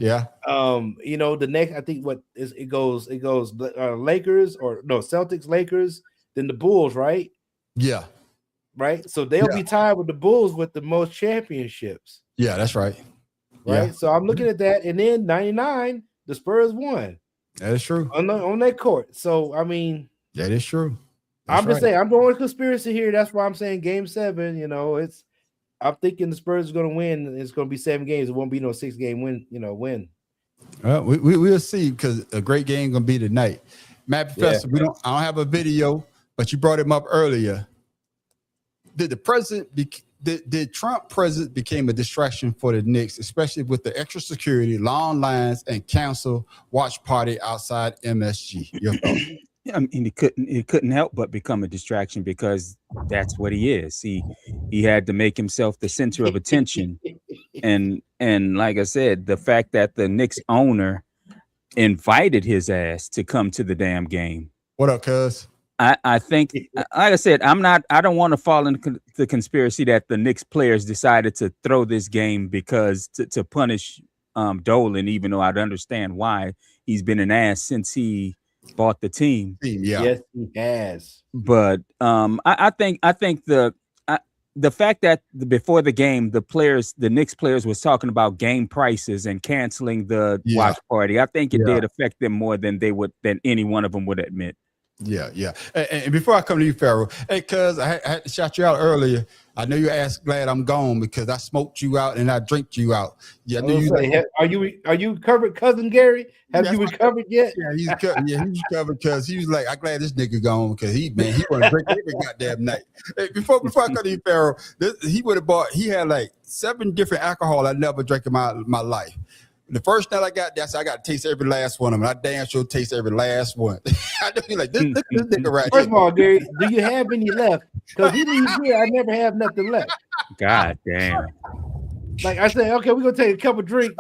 B: The next, I think it goes Lakers Celtics, Lakers, then the Bulls, right?
A: Yeah.
B: Right. So they'll be tied with the Bulls with the most championships.
A: Yeah, that's right.
B: Right.
A: Yeah.
B: So I'm looking at that, and then 99, the Spurs won.
A: That is true.
B: On that court. So I mean,
A: that is true.
B: I'm just saying, I'm going with conspiracy here. That's why I'm saying Game 7. I'm thinking the Spurs are going to win. It's going to be 7 games. It won't be no 6-game win.
A: We'll see because a great game going to be tonight. Matt Professor, I don't have a video, but you brought him up earlier. Did Trump president became a distraction for the Knicks, especially with the extra security, long lines, and cancel watch party outside MSG? Your thoughts?
C: I mean, it couldn't help but become a distraction because that's what he is. He had to make himself the center of attention, and like I said, the fact that the Knicks owner invited his ass to come to the damn game.
A: What up, cuz?
C: I think, like I said, I don't want to fall into the conspiracy that the Knicks players decided to throw this game because to punish Dolan, even though I'd understand why. He's been an ass since he bought the team.
A: Yeah.
B: Yes, he has.
C: But I think the fact that before the game, the Knicks players was talking about game prices and canceling the watch party. I think it did affect them more than any one of them would admit.
A: Yeah. And before I come to you, Pharaoh, hey, cuz I had to shout you out earlier. I know you're glad I'm gone because I smoked you out and I drinked you out. Yeah,
B: are you recovered, cousin Gary? Have you recovered yet?
A: Yeah, he's recovered because he was like, I'm glad this nigga gone because he want to drink every goddamn night. Hey, before I come to you, Pharaoh, he had like 7 different alcohol I never drank in my life. The first night I got there, I said, I got to taste every last one of them. I damn sure taste every last one. I just be like, this nigga right
B: First of all, Gary, do you have any left? Because he leaves here, I never have nothing left.
C: God damn.
B: Like I said, okay, we're going to take a couple drinks.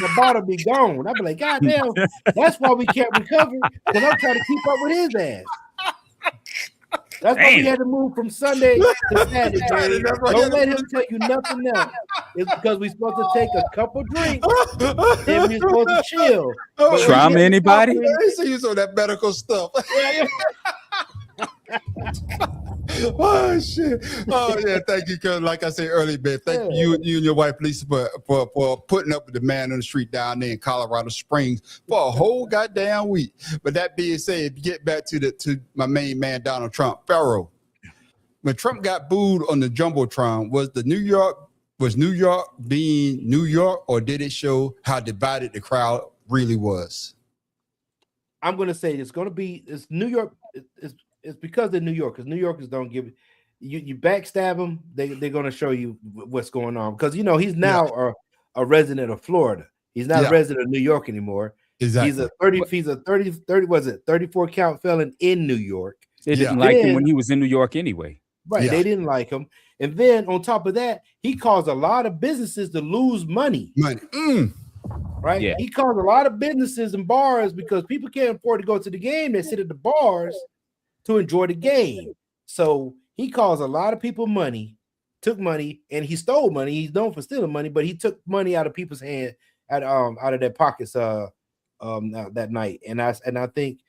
B: The bottle be gone. I'll be like, God damn, that's why we can't recover. Because I'm trying to keep up with his ass. That's why we had to move from Sunday to Saturday. Don't let him tell you nothing else. It's because we're supposed to take a couple drinks and we're supposed to chill.
C: Trauma anybody?
A: I see you on that medical stuff. Oh shit! Oh yeah, thank you. Cause like I said earlier, man, thank you and your wife Lisa for putting up with the man on the street down there in Colorado Springs for a whole goddamn week. But that being said, get back to my main man Donald Trump, Pharaoh. When Trump got booed on the jumbotron, was New York being New York, or did it show how divided the crowd really was?
B: I'm gonna say it's New York. It's because they're New York, because New Yorkers don't give you backstab them, they're gonna show you what's going on. Because he's now a resident of Florida. He's not a resident of New York anymore.
A: Exactly.
B: He's a 30 was it 34 count felon in New York.
C: They didn't like him when he was in New York anyway.
B: Right. They didn't like him. And then on top of that, he caused a lot of businesses to lose money. Right.
C: Yeah.
B: He caused a lot of businesses and bars because people can't afford to go to the game. They sit at the bars to enjoy the game. So he caused a lot of people money, took money, and he stole money. He's known for stealing money, but he took money out of people's hand out of their pockets that night. And I think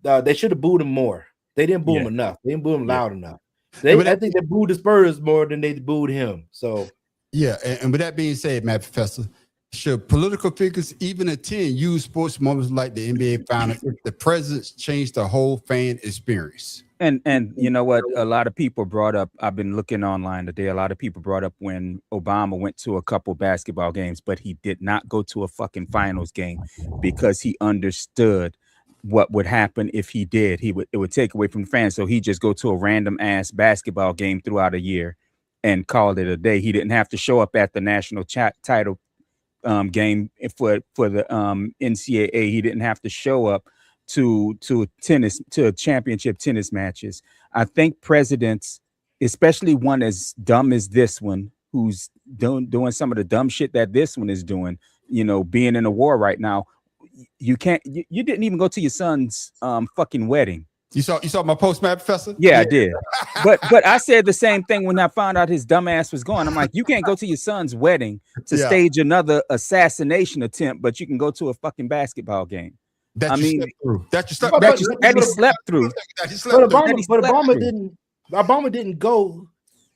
B: they should have booed him more. They didn't boo him enough. They didn't boo him loud enough. I think they booed the Spurs more than they booed him. So
A: and with that being said, Matt Professor, should political figures even attend huge sports moments like the NBA Finals if the presidents change the whole fan experience?
C: And you know what? A lot of people brought up, I've been looking online today, a lot of people brought up when Obama went to a couple basketball games, but he did not go to a fucking finals game because he understood what would happen if he did. It would take away from the fans. So he just go to a random ass basketball game throughout a year and called it a day. He didn't have to show up at the national title game for the NCAA. He didn't have to show up to championship tennis matches. I think presidents, especially one as dumb as this one, who's doing some of the dumb shit that this one is doing, being in a war right now, you didn't even go to your son's fucking wedding.
A: You saw my post, Matt Professor?
C: Yeah, I did. But I said the same thing when I found out his dumb ass was going. I'm like, you can't go to your son's wedding to stage another assassination attempt, but you can go to a fucking basketball game.
A: That he slept through.
B: But Obama didn't go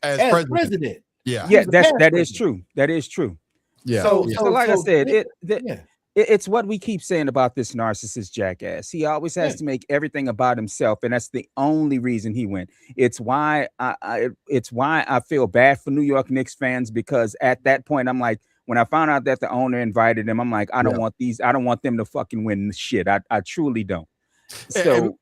B: as president.
A: Yeah,
C: that is true. That is true.
A: Yeah.
C: So like I said, it's what we keep saying about this narcissist jackass. He always has to make everything about himself, and that's the only reason he went. It's why I feel bad for New York Knicks fans, because at that point I'm like, when I found out that the owner invited him, I'm like, I don't want them to fucking win shit. I truly don't. So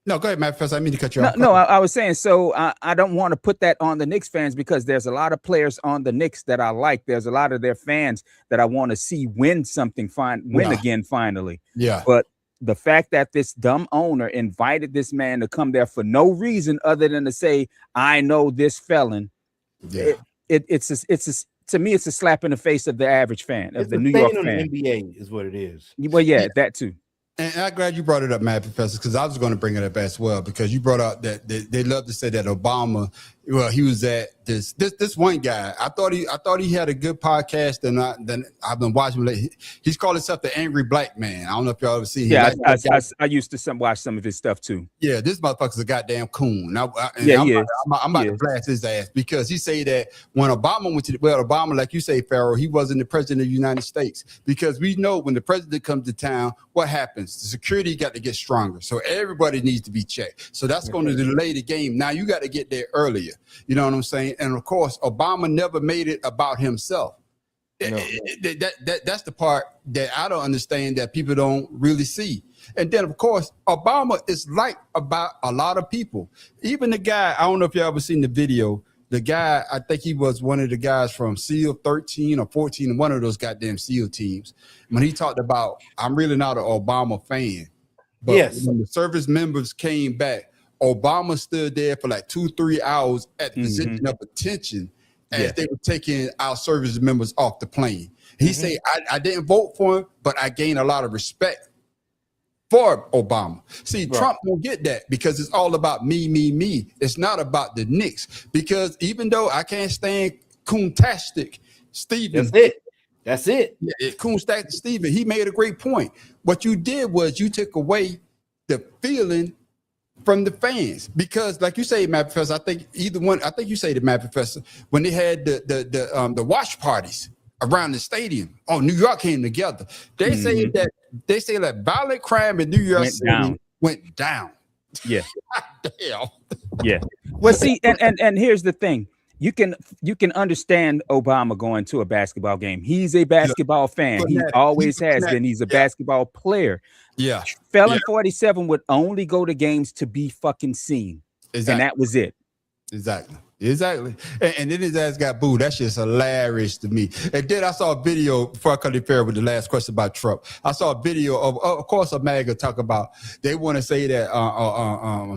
A: no, go ahead, Matt Professor. I mean to cut you off.
C: No, I was saying, so I don't want to put that on the Knicks fans, because there's a lot of players on the Knicks that I like. There's a lot of their fans that I want to see win something, again finally.
A: Yeah.
C: But the fact that this dumb owner invited this man to come there for no reason other than to say, I know this felon.
A: Yeah.
C: To me, it's a slap in the face of the average fan, of the New York fan.
B: The NBA is what it is.
C: Well, yeah, that too.
A: And I'm glad you brought it up, Matt Professor, because I was going to bring it up as well, because you brought out that they love to say that Obama, well, he was at this one guy. I thought he had a good podcast, and then I've been watching him. He's called himself the Angry Black Man. I don't know if y'all ever seen him.
C: Yeah, I used to watch some of his stuff too.
A: Yeah, this motherfucker's a goddamn coon. I'm about to blast his ass, because he say that when Obama went to Obama, like you say, Pharaoh, he wasn't the president of the United States, because we know when the president comes to town, what happens? The security got to get stronger, so everybody needs to be checked. So that's going to delay the game. Now you got to get there earlier. You know what I'm saying? And of course, Obama never made it about himself. No. That's the part that I don't understand, that people don't really see. And then, of course, Obama is liked about a lot of people. Even the guy, I don't know if you ever seen the video. The guy, I think he was one of the guys from SEAL 13 or 14, one of those goddamn SEAL teams. When he talked about, I'm really not an Obama fan, but when the service members came back, Obama stood there for like 2-3 hours at the position of attention as they were taking our service members off the plane. He said, I didn't vote for him, but I gained a lot of respect for Obama. See, Trump won't get that, because it's all about me, me, me. It's not about the Knicks, because even though I can't stand Coontastic Stephen.
B: That's it.
A: Yeah, Coontastic Stephen, he made a great point. What you did was you took away the feeling from the fans, because like you say, Matt Professor, I think you say the Matt Professor, when they had the watch parties around the stadium. Oh, New York came together. They say that violent crime in New York
C: Went
A: City
C: down.
A: went down.
C: Yeah.
A: Damn.
C: Yeah. Well, see, and here's the thing. You can understand Obama going to a basketball game. He's a basketball fan. He always has been. He's a basketball player.
A: Yeah.
C: Felon 47 would only go to games to be fucking seen.
A: Exactly.
C: And that was it.
A: Exactly. And then his ass got booed. That's just hilarious to me. And then I saw a video before I cut the fair with the last question about Trump. I saw a video of course, a MAGA talk about, they want to say that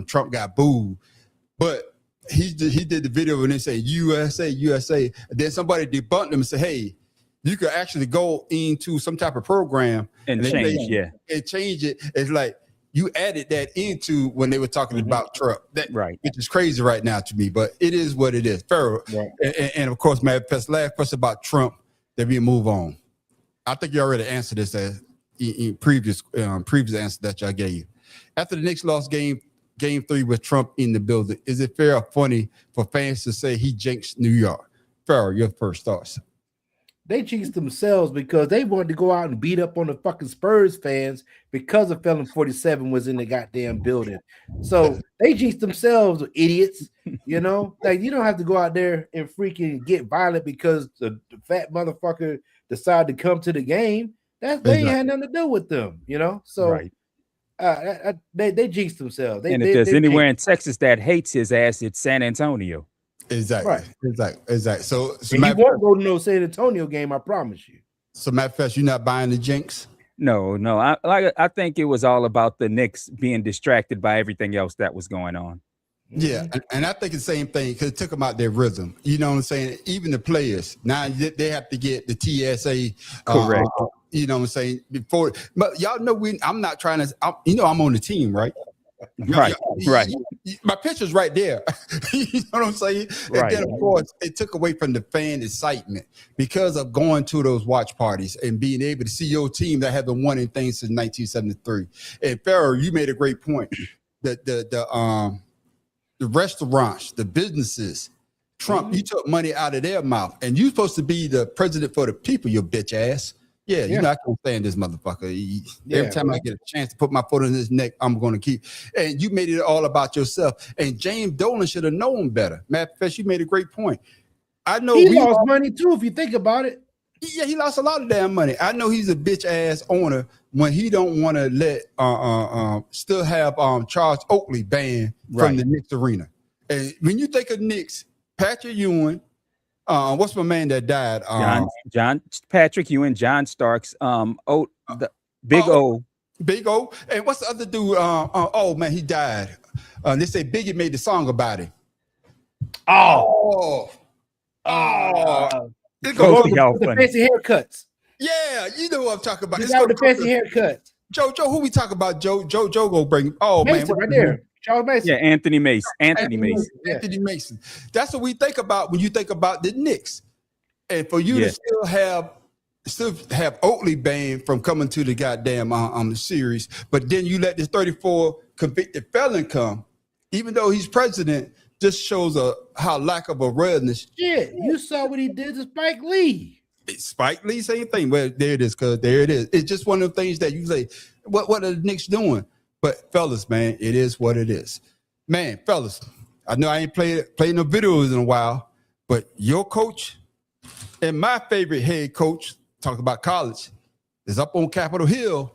A: Trump got booed, but he did the video and they say USA. And then somebody debunked him and said, hey, you could actually go into some type of program
C: and change
A: it. It's like you added that into when they were talking about Trump. Which is crazy right now to me, but it is what it is. Pharaoh. Right. And of course, Matt, last question about Trump, then we move on. I think you already answered this in previous answer that y'all gave. After the Knicks lost game 3 with Trump in the building, is it fair or funny for fans to say he jinxed New York? Pharaoh, your first thoughts.
B: They jinxed themselves because they wanted to go out and beat up on the fucking Spurs fans because of Felon 47 was in the goddamn building. So they jinxed themselves, idiots. You know, like you don't have to go out there and freaking get violent because the fat motherfucker decided to come to the game. They ain't had nothing to do with them, you know. So they jinxed themselves.
C: And if there's anywhere in Texas that hates his ass, it's San Antonio.
A: Exactly. Right. Exactly. So
B: he won't go to no San Antonio game, I promise you.
A: So Matt Fest, you're not buying the jinx?
C: No. I think it was all about the Knicks being distracted by everything else that was going on.
A: Yeah, and I think the same thing because it took them out their rhythm. You know what I'm saying? Even the players now they have to get the TSA.
C: Correct.
A: You know what I'm saying? Before, but y'all know I'm not trying to. I'm on the team, right?
C: Right.
A: My picture's right there. You know what I'm saying?
C: Right.
A: And then, of course, it took away from the fan excitement because of going to those watch parties and being able to see your team that haven't won anything since 1973. And Pharaoh, you made a great point. The restaurants, the businesses, Trump, you took money out of their mouth, and you're supposed to be the president for the people, you bitch ass. Yeah, you're not gonna stand this motherfucker. Every time I get a chance to put my foot on his neck, I'm gonna keep. And you made it all about yourself. And James Dolan should have known better. Matt Fest, you made a great point. I know
B: he lost money too, if you think about it.
A: Yeah, he lost a lot of damn money. I know he's a bitch ass owner when he don't want to let still have Charles Oakley banned from the Knicks arena. And when you think of Knicks, Patrick Ewing. What's my man that died?
C: John Patrick Ewing, John Starks, Big O.
A: Big O. And what's the other dude? Oh man, he died. They say Biggie made the song about him.
B: The fancy haircuts.
A: Yeah, you know what I'm talking about.
B: The guy with the fancy haircuts.
A: Joe, who we talk about? Joe go bring. Oh
B: Mason,
A: man,
B: right there. Charles Mason.
C: Yeah, Anthony Mason. Anthony
A: Mason. That's what we think about when you think about the Knicks. And for you to still have Oakley banned from coming to the goddamn series, but then you let this 34 convicted felon come, even though he's president, just shows how lack of awareness.
B: Shit, you saw what he did to Spike Lee.
A: Spike Lee, same thing. Well, there it is, cuz there it is. It's just one of the things that you say, what are the Knicks doing? But fellas, man, it is what it is. Man, fellas, I know I ain't played no videos in a while, but your coach and my favorite head coach, talking about college, is up on Capitol Hill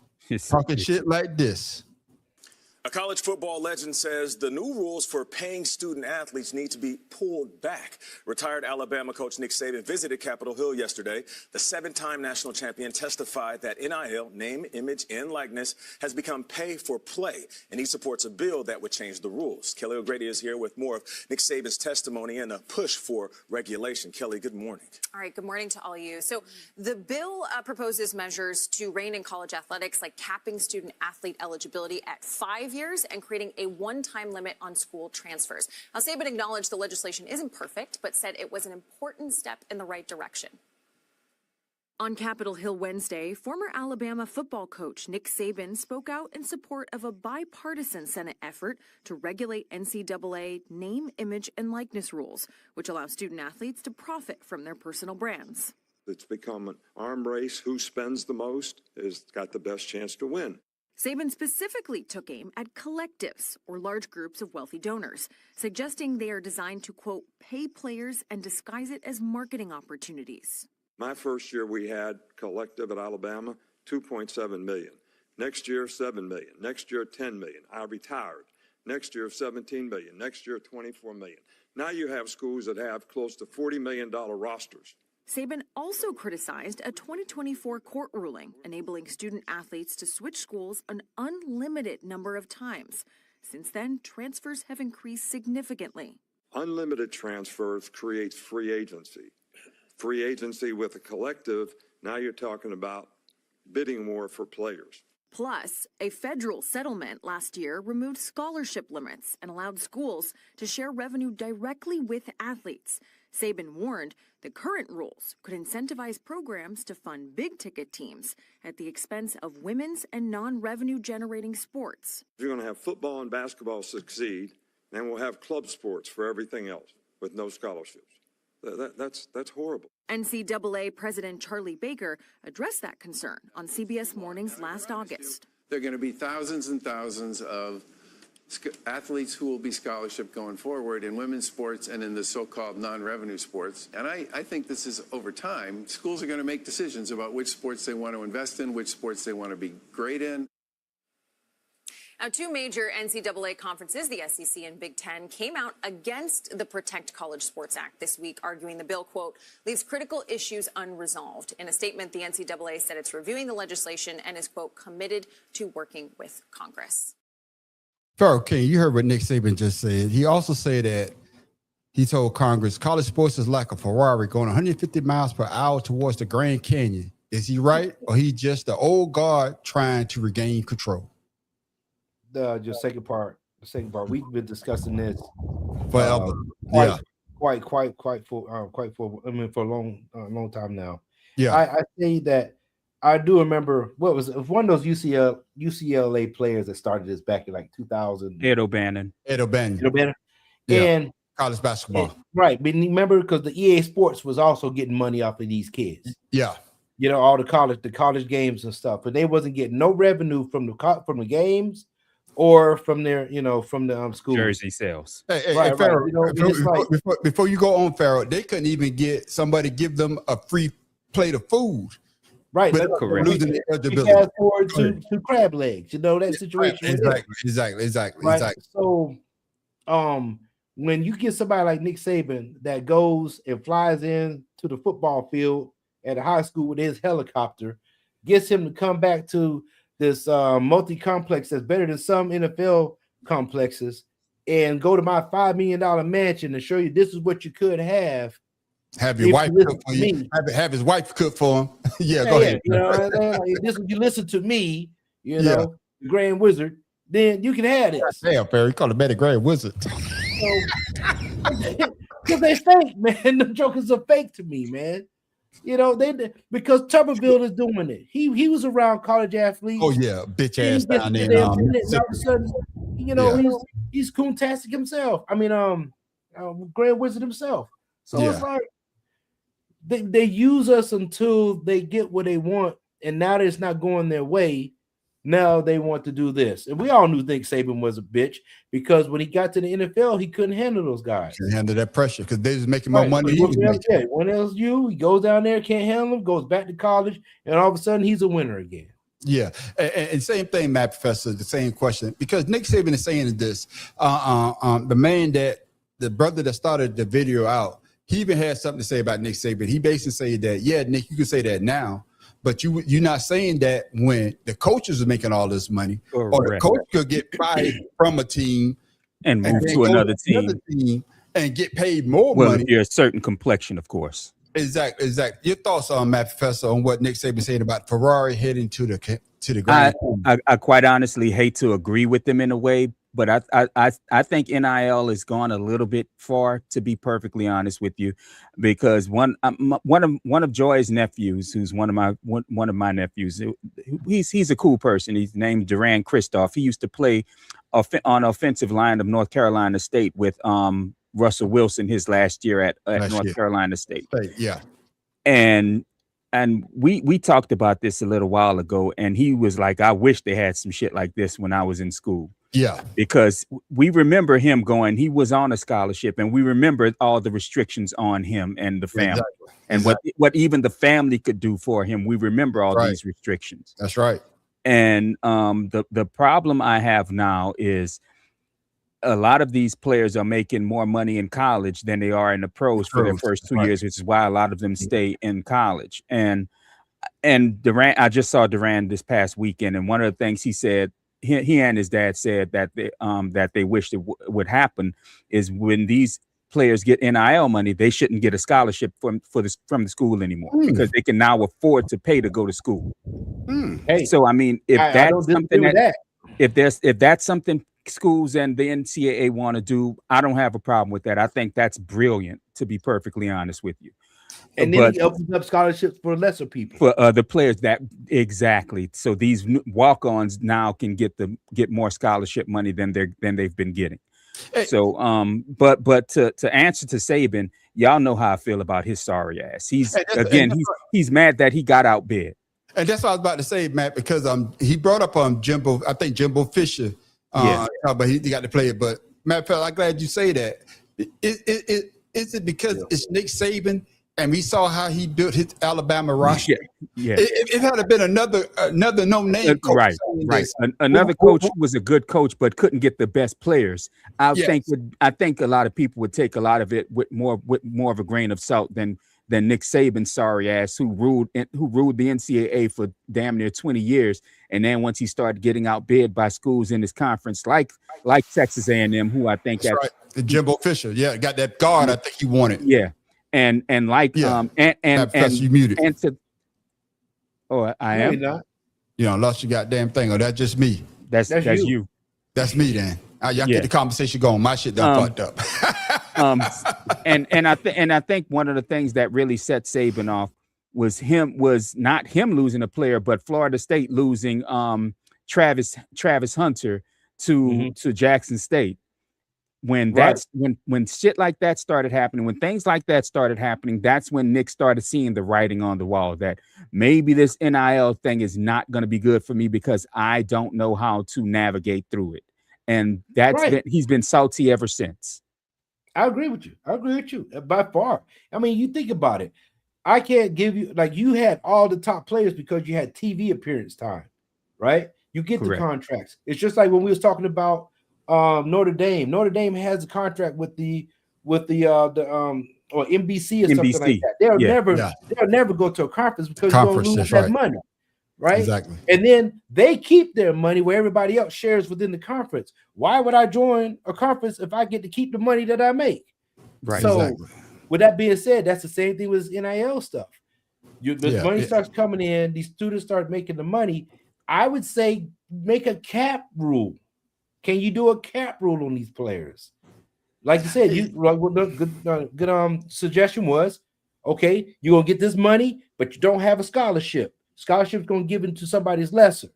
A: talking shit like this.
D: A college football legend says the new rules for paying student athletes need to be pulled back. Retired Alabama coach Nick Saban visited Capitol Hill yesterday. The 7-time national champion testified that NIL, name, image, and likeness, has become pay for play, and he supports a bill that would change the rules. Kelly O'Grady is here with more of Nick Saban's testimony and a push for regulation. Kelly, good morning.
E: All right, good morning to all of you. So the bill proposes measures to rein in college athletics, like capping student athlete eligibility at 5 years and creating a one-time limit on school transfers. Now, Saban acknowledged the legislation isn't perfect, but said it was an important step in the right direction.
F: On Capitol Hill Wednesday, former Alabama football coach Nick Saban spoke out in support of a bipartisan Senate effort to regulate NCAA name, image, and likeness rules, which allow student athletes to profit from their personal brands.
G: It's become an arm race. Who spends the most has got the best chance to win.
F: Saban specifically took aim at collectives, or large groups of wealthy donors, suggesting they are designed to, quote, pay players and disguise it as marketing opportunities.
G: My first year we had collective at Alabama, 2.7 million. Next year, 7 million. Next year, 10 million. I retired. Next year, 17 million. Next year, 24 million. Now you have schools that have close to $40 million rosters.
F: Saban also criticized a 2024 court ruling enabling student athletes to switch schools an unlimited number of times. Since then, transfers have increased significantly.
G: Unlimited transfers creates free agency. Free agency with a collective, now you're talking about bidding war for players.
F: Plus, a federal settlement last year removed scholarship limits and allowed schools to share revenue directly with athletes. Saban warned the current rules could incentivize programs to fund big-ticket teams at the expense of women's and non-revenue generating sports.
G: If you're going to have football and basketball succeed, then we'll have club sports for everything else with no scholarships. That's horrible.
F: NCAA President Charlie Baker addressed that concern on CBS Mornings last August.
H: There are going to be thousands and thousands of athletes who will be scholarship going forward in women's sports and in the so-called non-revenue sports. And I think this is over time. Schools are going to make decisions about which sports they want to invest in, which sports they want to be great in.
E: Now, two major NCAA conferences, the SEC and Big Ten, came out against the Protect College Sports Act this week, arguing the bill, quote, leaves critical issues unresolved. In a statement, the NCAA said it's reviewing the legislation and is, quote, committed to working with Congress.
A: Pharaoh King, you heard what Nick Saban just said. He also said that he told Congress college sports is like a Ferrari going 150 miles per hour towards the Grand Canyon. Is he right, or he just the old guard trying to regain control?
B: The second part. We've been discussing this
A: Forever.
B: Quite for a long time now.
A: Yeah.
B: I say that I do remember what was one of those UCLA players that started this back in like 2000.
C: Ed O'Bannon.
A: Yeah.
B: And
A: college basketball.
B: Right. But remember, because the EA Sports was also getting money off of these kids.
A: Yeah.
B: You know, all the college games and stuff, but they wasn't getting no revenue from the games or from their, from the school
C: jersey sales.
A: Hey,
B: right,
A: Pharaoh,
B: right.
A: Before you go on, Pharaoh, they couldn't even get somebody to give them a free plate of food.
B: Right,
A: that's
C: correct.
A: Losing
B: the
A: eligibility.
B: Fast forward to crab legs, that situation.
A: Exactly.
B: Right? So, when you get somebody like Nick Saban that goes and flies in to the football field at a high school with his helicopter, gets him to come back to this multi-complex that's better than some NFL complexes, and go to my $5 million mansion and show you this is what you could have.
A: Have your wife cook for you. Have his wife cook for him. Go ahead.
B: This you listen to me, the Grand Wizard, then you can have this.
A: Damn, Perry, you call it better Grand Wizard.
B: Because they fake, man. The jokers are fake to me, man. Because Tuberville is doing it. He was around college athletes.
A: Oh yeah, bitch ass down there.
B: All of a sudden, he's coontastic himself. I mean, Grand Wizard himself. So it's like they use us until they get what they want, and now that it's not going their way, now they want to do this. And we all knew Nick Saban was a bitch, because when he got to the NFL, he couldn't handle those guys.
A: Couldn't handle that pressure because they was making more money.
B: When LSU, he goes down there, can't handle him, goes back to college, and all of a sudden he's a winner again.
A: Yeah, and same thing, Matt Professor, the same question, because Nick Saban is saying this. The brother that started the video out, he even had something to say about Nick Saban. He basically said that, yeah, Nick, you can say that now, but you're not saying that when the coaches are making all this money, or the coach could get fired from a team
C: and move to another team
A: and get paid more
C: money.
A: Well,
C: if you're a certain complexion, of course.
A: Exactly. Your thoughts on Matt Professor on what Nick Saban said about Ferrari heading to the Grand?
C: I quite honestly hate to agree with him in a way, but I think NIL has gone a little bit far, to be perfectly honest with you, because one of Joy's nephews, who's one of my nephews, he's a cool person. He's named Duran Christoph. He used to play on offensive line of North Carolina State with Russell Wilson his last year at North Carolina State.
A: Yeah.
C: And we talked about this a little while ago, and he was like, I wish they had some shit like this when I was in school.
A: Yeah.
C: Because we remember him going, he was on a scholarship, and we remember all the restrictions on him and the family.
A: Exactly.
C: And what even the family could do for him. We remember all these restrictions.
A: That's right.
C: And the problem I have now is a lot of these players are making more money in college than they are in the pros for their first 2 years, which is why a lot of them stay in college. And Durant, I just saw Durant this past weekend, and one of the things he said, he and his dad said that they wished it would happen is when these players get NIL money, they shouldn't get a scholarship from the school anymore because they can now afford to pay to go to school.
B: Hey,
C: so I mean, if that's something if that's something schools and the NCAA want to do, I don't have a problem with that. I think that's brilliant, to be perfectly honest with you.
B: And then he opens up scholarships for lesser people,
C: for other players. That exactly. So these walk-ons now can get more scholarship money than they've been getting. Hey. So, but to answer to Saban, y'all know how I feel about his sorry ass. He's mad that he got outbid. And
A: that's what I was about to say, Matt, because he brought up Jimbo. I think Jimbo Fisher. But he got to play it. But Matt, I'm glad you say that. Is it because it's Nick Saban and we saw how he built his Alabama roster?
C: Yeah.
A: It had been another no-name coach.
C: Right. Another coach who was a good coach but couldn't get the best players. I think a lot of people would take a lot of it with more of a grain of salt than Nick Saban's sorry ass, who ruled the NCAA for damn near 20 years. And then once he started getting outbid by schools in his conference, like Texas A&M, who I think
A: that's right. Jimbo Fisher, got that guard. I think he wanted.
C: Yeah, and you muted. I am.
A: You know, lost your goddamn thing, or that's just me.
C: That's you.
A: That's me then. Y'all get the conversation going. My shit done fucked up.
C: And I think one of the things that really set Saban off was not him losing a player, but Florida State losing Travis Hunter to Jackson State. When shit like that started happening, when things like that started happening, that's when Nick started seeing the writing on the wall that maybe this NIL thing is not going to be good for me because I don't know how to navigate through it. And he's been salty ever since.
B: I agree with you by far. I mean, you think about it. I can't give you, like, you had all the top players because you had TV appearance time, right? You get the contracts. It's just like when we was talking about Notre Dame. Notre Dame has a contract with the or NBC or something like that. They'll never go to a conference because you don't lose that money. Right. Exactly. And then they keep their money where everybody else shares within the conference. Why would I join a conference if I get to keep the money that I make?
C: Right.
B: So with that being said, that's the same thing with NIL stuff. Money starts coming in, these students start making the money. I would say make a cap rule. Can you do a cap rule on these players? Like you said, good suggestion was, okay, you're gonna get this money, but you don't have a scholarship. Scholarship's gonna give it to somebody's lesser,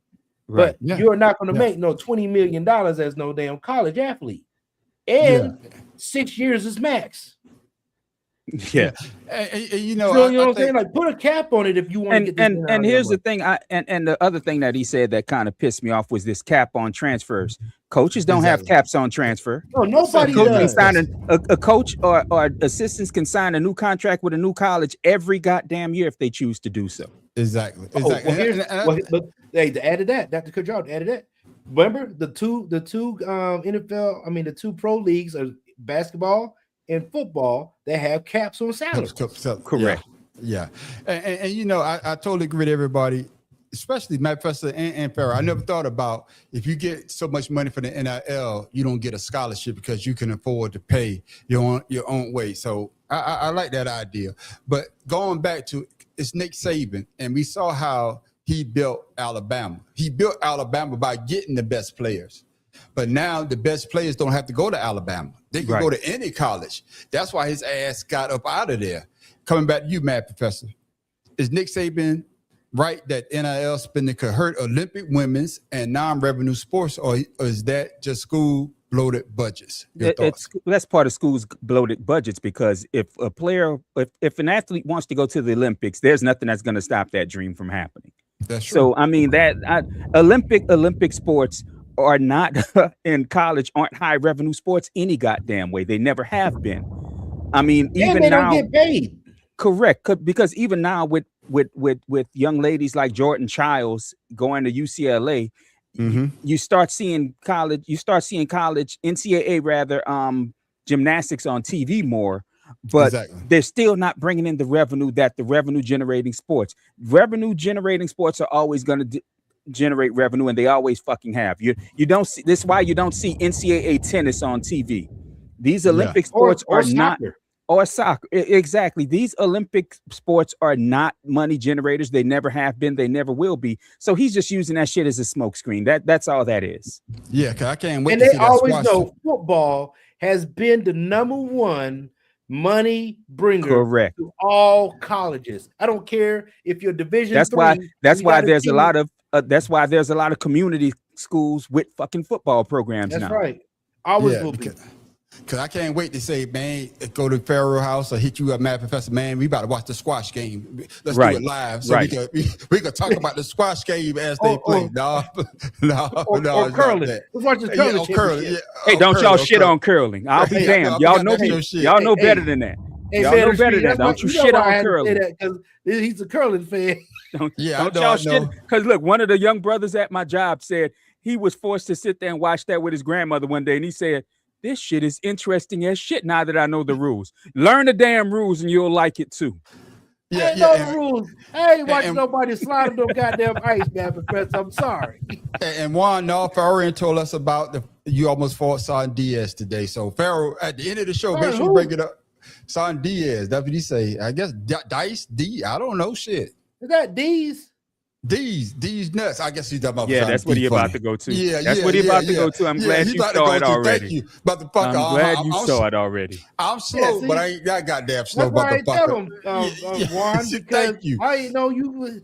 B: but you're not gonna make no $20 million as no damn college athlete, and 6 years is max.
C: Yeah,
B: you know what I'm saying? Like, put a cap on it if you want to get this.
C: And here's the thing, and the other thing that he said that kind of pissed me off was this cap on transfers. Coaches don't have caps on transfer.
B: No, nobody does.
C: A coach or assistants can sign a new contract with a new college every goddamn year if they choose to do so.
A: Exactly.
B: But hey, to add to that, Dr. Kajal, add to that. Remember the two NFL, I mean the two pro leagues are basketball and football. They have caps on salaries.
C: Correct.
A: Yeah. And you know, I totally agree with everybody, especially Matt Fester and Farrah. I never thought about if you get so much money for the NIL, you don't get a scholarship because you can afford to pay your own way. So I like that idea. But going back to it's Nick Saban, and we saw how he built Alabama. He built Alabama by getting the best players. But now the best players don't have to go to Alabama. They can go to any college. That's why his ass got up out of there. Coming back to you, Matt Professor. Is Nick Saban right that NIL spending could hurt Olympic women's and non-revenue sports, or is that just school bloated budgets?
C: That's part of school's bloated budgets, because if a player, if an athlete wants to go to the Olympics, there's nothing that's going to stop that dream from happening.
A: That's true.
C: So I mean Olympic sports are not in college, aren't high revenue sports any goddamn way. They never have been. I mean, even
B: they
C: now,
B: don't get paid.
C: Correct, because even now with young ladies like Jordan Childs going to UCLA, you start seeing college NCAA rather gymnastics on TV more, but they're still not bringing in the revenue that the revenue generating sports are always going to generate revenue, and they always fucking have. You don't see this, why you don't see NCAA tennis on TV. These Olympic sports
B: or
C: are not
B: soccer.
C: Or soccer. Exactly. These Olympic sports are not money generators. They never have been. They never will be. So he's just using that shit as a smokescreen. That's all that is.
A: Yeah, because I can't wait
B: and
A: to
B: they
A: see that
B: always
A: squash.
B: know football has been the #1 money bringer
C: Correct.
B: to all colleges. I don't care if you're Division
C: That's
B: III,
C: why there's a lot of community schools with fucking football programs now.
B: That's right. Always will be.
A: Because I can't wait to say, man, go to Pharaoh House or hit you up, Matt Professor. Man, we about to watch the squash game. Let's do it live, so we can talk about the squash game as they play. No,
B: or curling. Let's watch the curling.
A: Curling.
C: Hey, don't y'all shit on curling. I'll be damned. Y'all know me. Y'all know better than that. Y'all know better than that. Don't you shit on curling?
B: Because he's a curling fan.
C: Don't y'all shit. Because look, one of the young brothers at my job said he was forced to sit there and watch that with his grandmother one day, and he said, "This shit is interesting as shit now that I know the rules. Learn the damn rules and you'll like it too."
B: I ain't know the rules. I ain't watching nobody slide no goddamn ice, man, Professor. I'm sorry.
A: And Juan Farrion told us about you almost fought Son Diaz today. So Pharaoh, at the end of the show, make sure you bring it up. Son Diaz, that's what he say. I guess Dice D. I don't know shit.
B: Is that D's?
A: D's nuts. I guess he's talking about.
C: Yeah, that's what he's about to go to.
A: Yeah,
C: that's what he's about to go to. I'm glad you saw it already.
A: Thank you, motherfucker.
C: I'm glad you saw it already.
A: I'm slow, but I ain't that goddamn slow,
B: that's why I tell him, Juan, because
A: thank you.
B: I didn't know you was.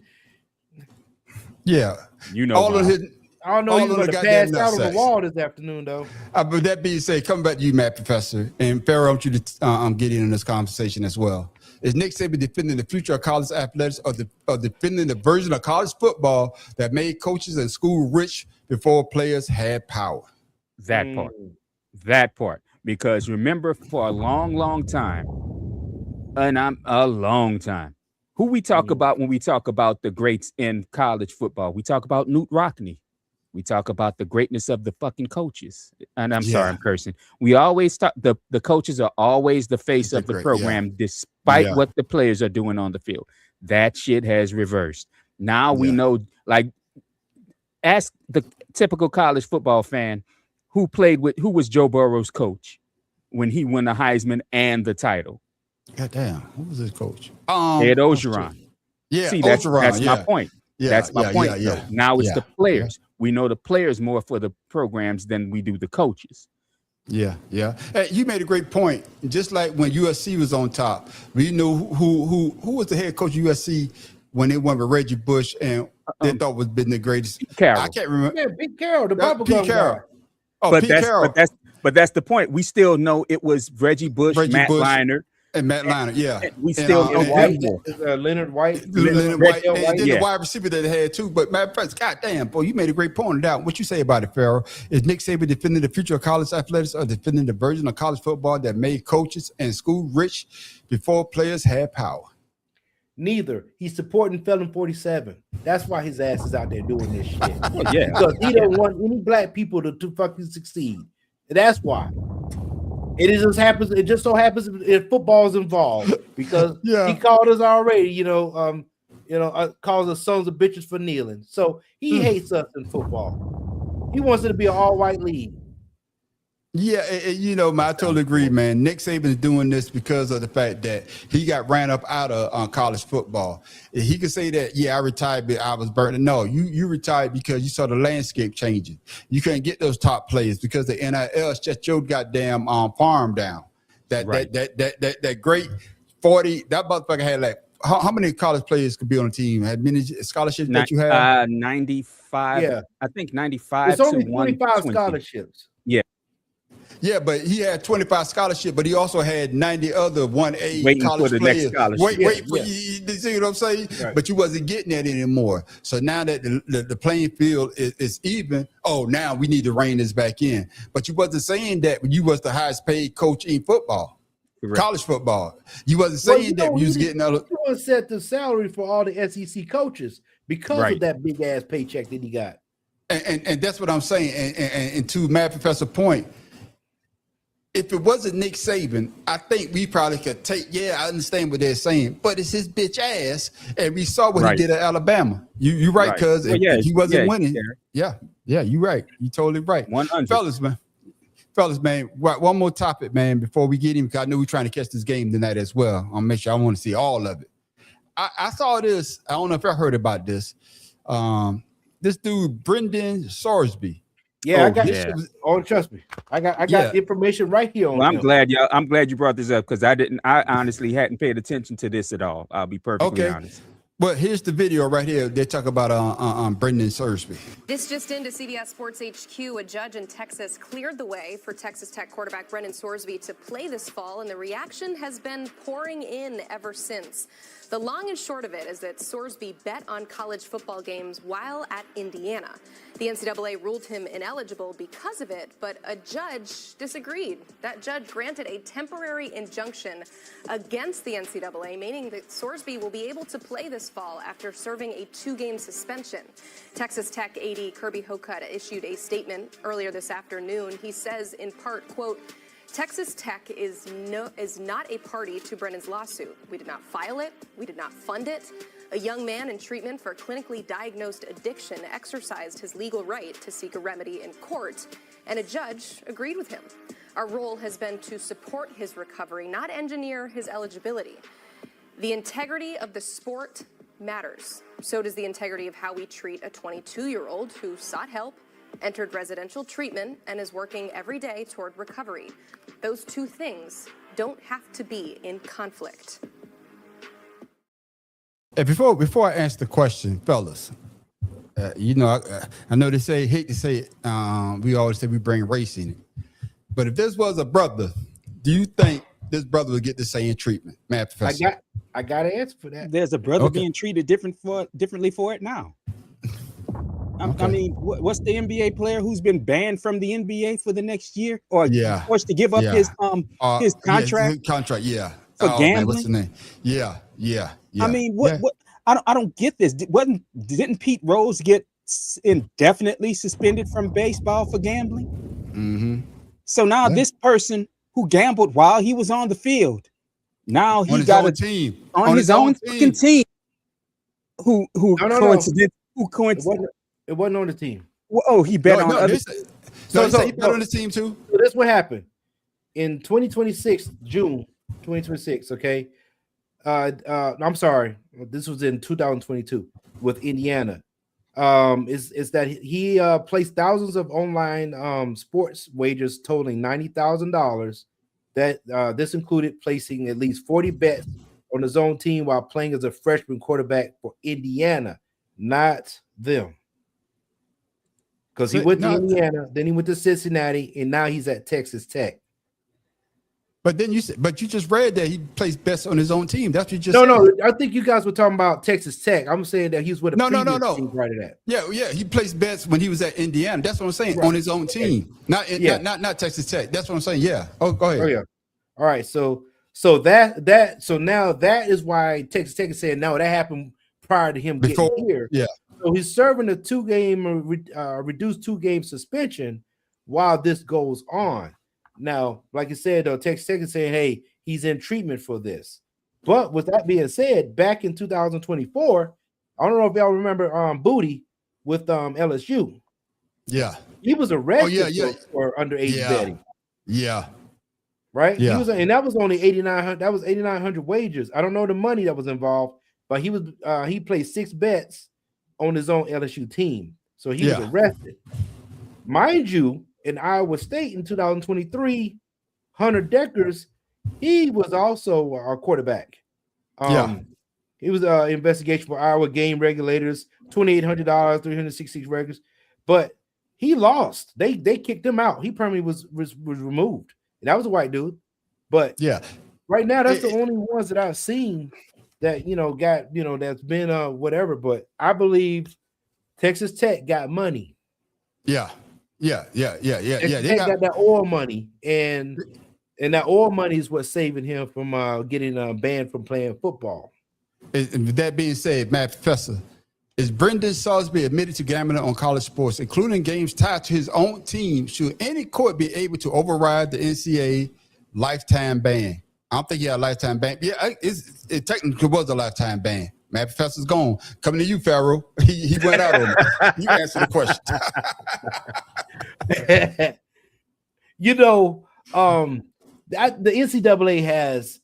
A: Yeah,
C: you know.
A: All of his.
B: I don't know you would have passed out on the wall this afternoon, though.
A: But that being said, coming back to you, Matt Professor, and Pharaoh, I want you to get in this conversation as well. Is Nick Saban defending the future of college athletics, or defending the version of college football that made coaches and school rich before players had power?
C: That part. Because remember, for a long time, who we talk about when we talk about the greats in college football? We talk about Newt Rockne. We talk about the greatness of the fucking coaches. And I'm sorry, I'm cursing. We always talk, the coaches are always the face of the program, despite what the players are doing on the field. That shit has reversed. Now we know, like, ask the typical college football fan who was Joe Burrow's coach when he won the Heisman and the title.
A: Goddamn, who was his coach?
C: Ed Orgeron.
A: Yeah,
C: see, that's my point. That's my point. Now it's the players. We know the players more for the programs than we do the coaches.
A: Yeah. Hey, you made a great point. Just like when USC was on top, we knew who was the head coach of USC when they won with Reggie Bush and they thought was been the greatest.
C: Pete Carroll.
A: I can't remember.
B: Yeah, Pete Carroll, the Bible
A: Pete Carroll. Oh,
C: but
A: Pete Carroll.
C: But that's the point. We still know it was Reggie Bush, Matt Leinart.
A: And Matt Leinart,
C: and we still know
B: Leonard White.
A: Leonard White. And then the wide receiver that they had too. But Matt Press, goddamn, boy, you made a great point out. What you say about it, Pharaoh? Is Nick Saban defending the future of college athletics, or defending the version of college football that made coaches and school rich before players had power?
B: Neither. He's supporting Felon 47. That's why his ass is out there doing this shit.
C: Yeah.
B: Because he don't want any black people to fucking succeed. That's why. It just so happens if football's involved, because he called us already, calls us sons of bitches for kneeling. So he hates us in football. He wants it to be an all-white league.
A: Yeah, you know, man, I totally agree, man. Nick Saban is doing this because of the fact that he got ran up out of college football. He could say that, yeah, I retired, but I was burnt. No, you retired because you saw the landscape changing. You couldn't get those top players because the NIL shut your goddamn farm down. That great 40. That motherfucker had like how many college players could be on a team? Had many scholarships that you had?
C: 95.
B: Yeah.
C: I think 95.
B: It's only
C: to
B: 25
C: 120.
B: scholarships.
A: Yeah, but he had 25 scholarship, but he also had 90 other 1A
C: Waiting
A: college
C: for the
A: players.
C: next scholarship.
A: Wait for you see what I'm saying?
B: Right.
A: But you wasn't getting that anymore. So now that the playing field is even, now we need to rein this back in. But you wasn't saying that when you was the highest paid coach in football,
C: Correct.
A: college football. You wasn't saying that you was getting other.
B: You want to set the salary for all the SEC coaches because
C: Right.
B: of that big ass paycheck that he got.
A: And that's what I'm saying. And to Matt Professor point, if it wasn't Nick Saban, I think we probably could take, I understand what they're saying, but it's his bitch ass. And we saw what
C: Right.
A: he did at Alabama. You right,
C: Right.
A: cuz
C: Well,
A: if he wasn't winning.
C: Derek.
A: Yeah, you right. You totally right.
C: 100.
A: Fellas, man, one more topic, man, before we get him, because I know we're trying to catch this game tonight as well. I'll make sure I want to see all of it. I saw this. I don't know if I heard about this. This dude, Brendan Sorsby.
B: Yeah, I got
C: yeah.
B: trust me. I got
A: Yeah.
B: information right here on
C: Well, I'm
B: him.
C: glad you brought this up because I honestly hadn't paid attention to this at all. I'll be perfectly honest.
A: But here's the video right here. They talk about Brendan Sorsby.
I: This just into CBS Sports HQ. A judge in Texas cleared the way for Texas Tech quarterback Brendan Sorsby to play this fall, and the reaction has been pouring in ever since. The long and short of it is that Sorsby bet on college football games while at Indiana. The NCAA ruled him ineligible because of it, but a judge disagreed. That judge granted a temporary injunction against the NCAA, meaning that Sorsby will be able to play this fall after serving a 2-game suspension. Texas Tech AD Kirby Hocutt issued a statement earlier this afternoon. He says, in part, quote, Texas Tech is not a party to Brendan's lawsuit. We did not file it. We did not fund it. A young man in treatment for clinically diagnosed addiction exercised his legal right to seek a remedy in court, and a judge agreed with him. Our role has been to support his recovery, not engineer his eligibility. The integrity of the sport matters. So does the integrity of how we treat a 22-year-old who sought help, entered residential treatment, and is working every day toward recovery. Those two things don't have to be in conflict.
A: And before I answer the question, fellas, I know they say, hate to say it, we always say we bring race in it. But if this was a brother, do you think this brother would get the same treatment, Matt Professor?
B: I got an answer for that.
C: There's a brother
A: Okay.
C: being treated differently for it now. I mean, what's the NBA player who's been banned from the NBA for the next year, or forced to give up his contract?
A: Contract, yeah.
C: For
A: Man,
C: gambling?
A: what's the name? Yeah.
C: I mean, what? I don't get this. Didn't Pete Rose get indefinitely suspended from baseball for gambling?
A: Mm-hmm.
C: So now this person who gambled while he was on the field, now he got a
A: team
C: on his own fucking team. Who coincidentally?
B: It wasn't on the team.
C: Well, he bet on other.
A: He bet on the team too.
B: So that's what happened in 2026, June 2026. Okay, I'm sorry, this was in 2022 with Indiana. Is that he placed thousands of online sports wagers totaling $90,000. That this included placing at least 40 bets on his own team while playing as a freshman quarterback for Indiana, not them. Because he went to Indiana, then he went to Cincinnati, and now he's at Texas Tech.
A: But then you just read that he plays best on his own team. That's what you just
B: said.
A: No,
B: I think you guys were talking about Texas Tech. I'm saying that he's with a previous team right at that.
A: Yeah. He plays best when he was at Indiana. That's what I'm saying.
B: Right.
A: On his own team, not Texas Tech. That's what I'm saying. Yeah. Oh, go ahead.
B: Oh yeah. All right. So now that is why Texas Tech is saying no. That happened prior to him getting here.
A: Yeah.
B: So he's serving a 2-game reduced 2-game suspension while this goes on. Now, like I said, though, Texas Tech is saying, hey, he's in treatment for this. But with that being said, back in 2024, I don't know if y'all remember Booty with LSU.
A: Yeah.
B: He was arrested for underage betting.
A: Yeah.
B: Right?
A: Yeah.
B: He was, and that was only 8,900. That was 8,900 wagers. I don't know the money that was involved, but he played 6 bets on his own LSU team. So he was arrested. Mind you, in Iowa State in 2023, Hunter Deckers, he was also our quarterback. He was investigation for Iowa game regulators, $2,800, 366 records, but he lost. They kicked him out. He permanently was removed. And that was a white dude. But right now, that's the only ones that I've seen that got that's been whatever. But I believe Texas Tech got money.
A: Yeah. They
B: got that oil money, and that oil money is what's saving him from getting banned from playing football.
A: And with that being said, Matt Professor, is Brendan Salisbury admitted to gambling on college sports, including games tied to his own team? Should any court be able to override the NCAA lifetime ban? I don't think he had a lifetime ban. Yeah, it technically was a lifetime ban. Matt Professor's gone. Coming to you, Pharaoh. He went out on it. You answer the question.
B: The NCAA has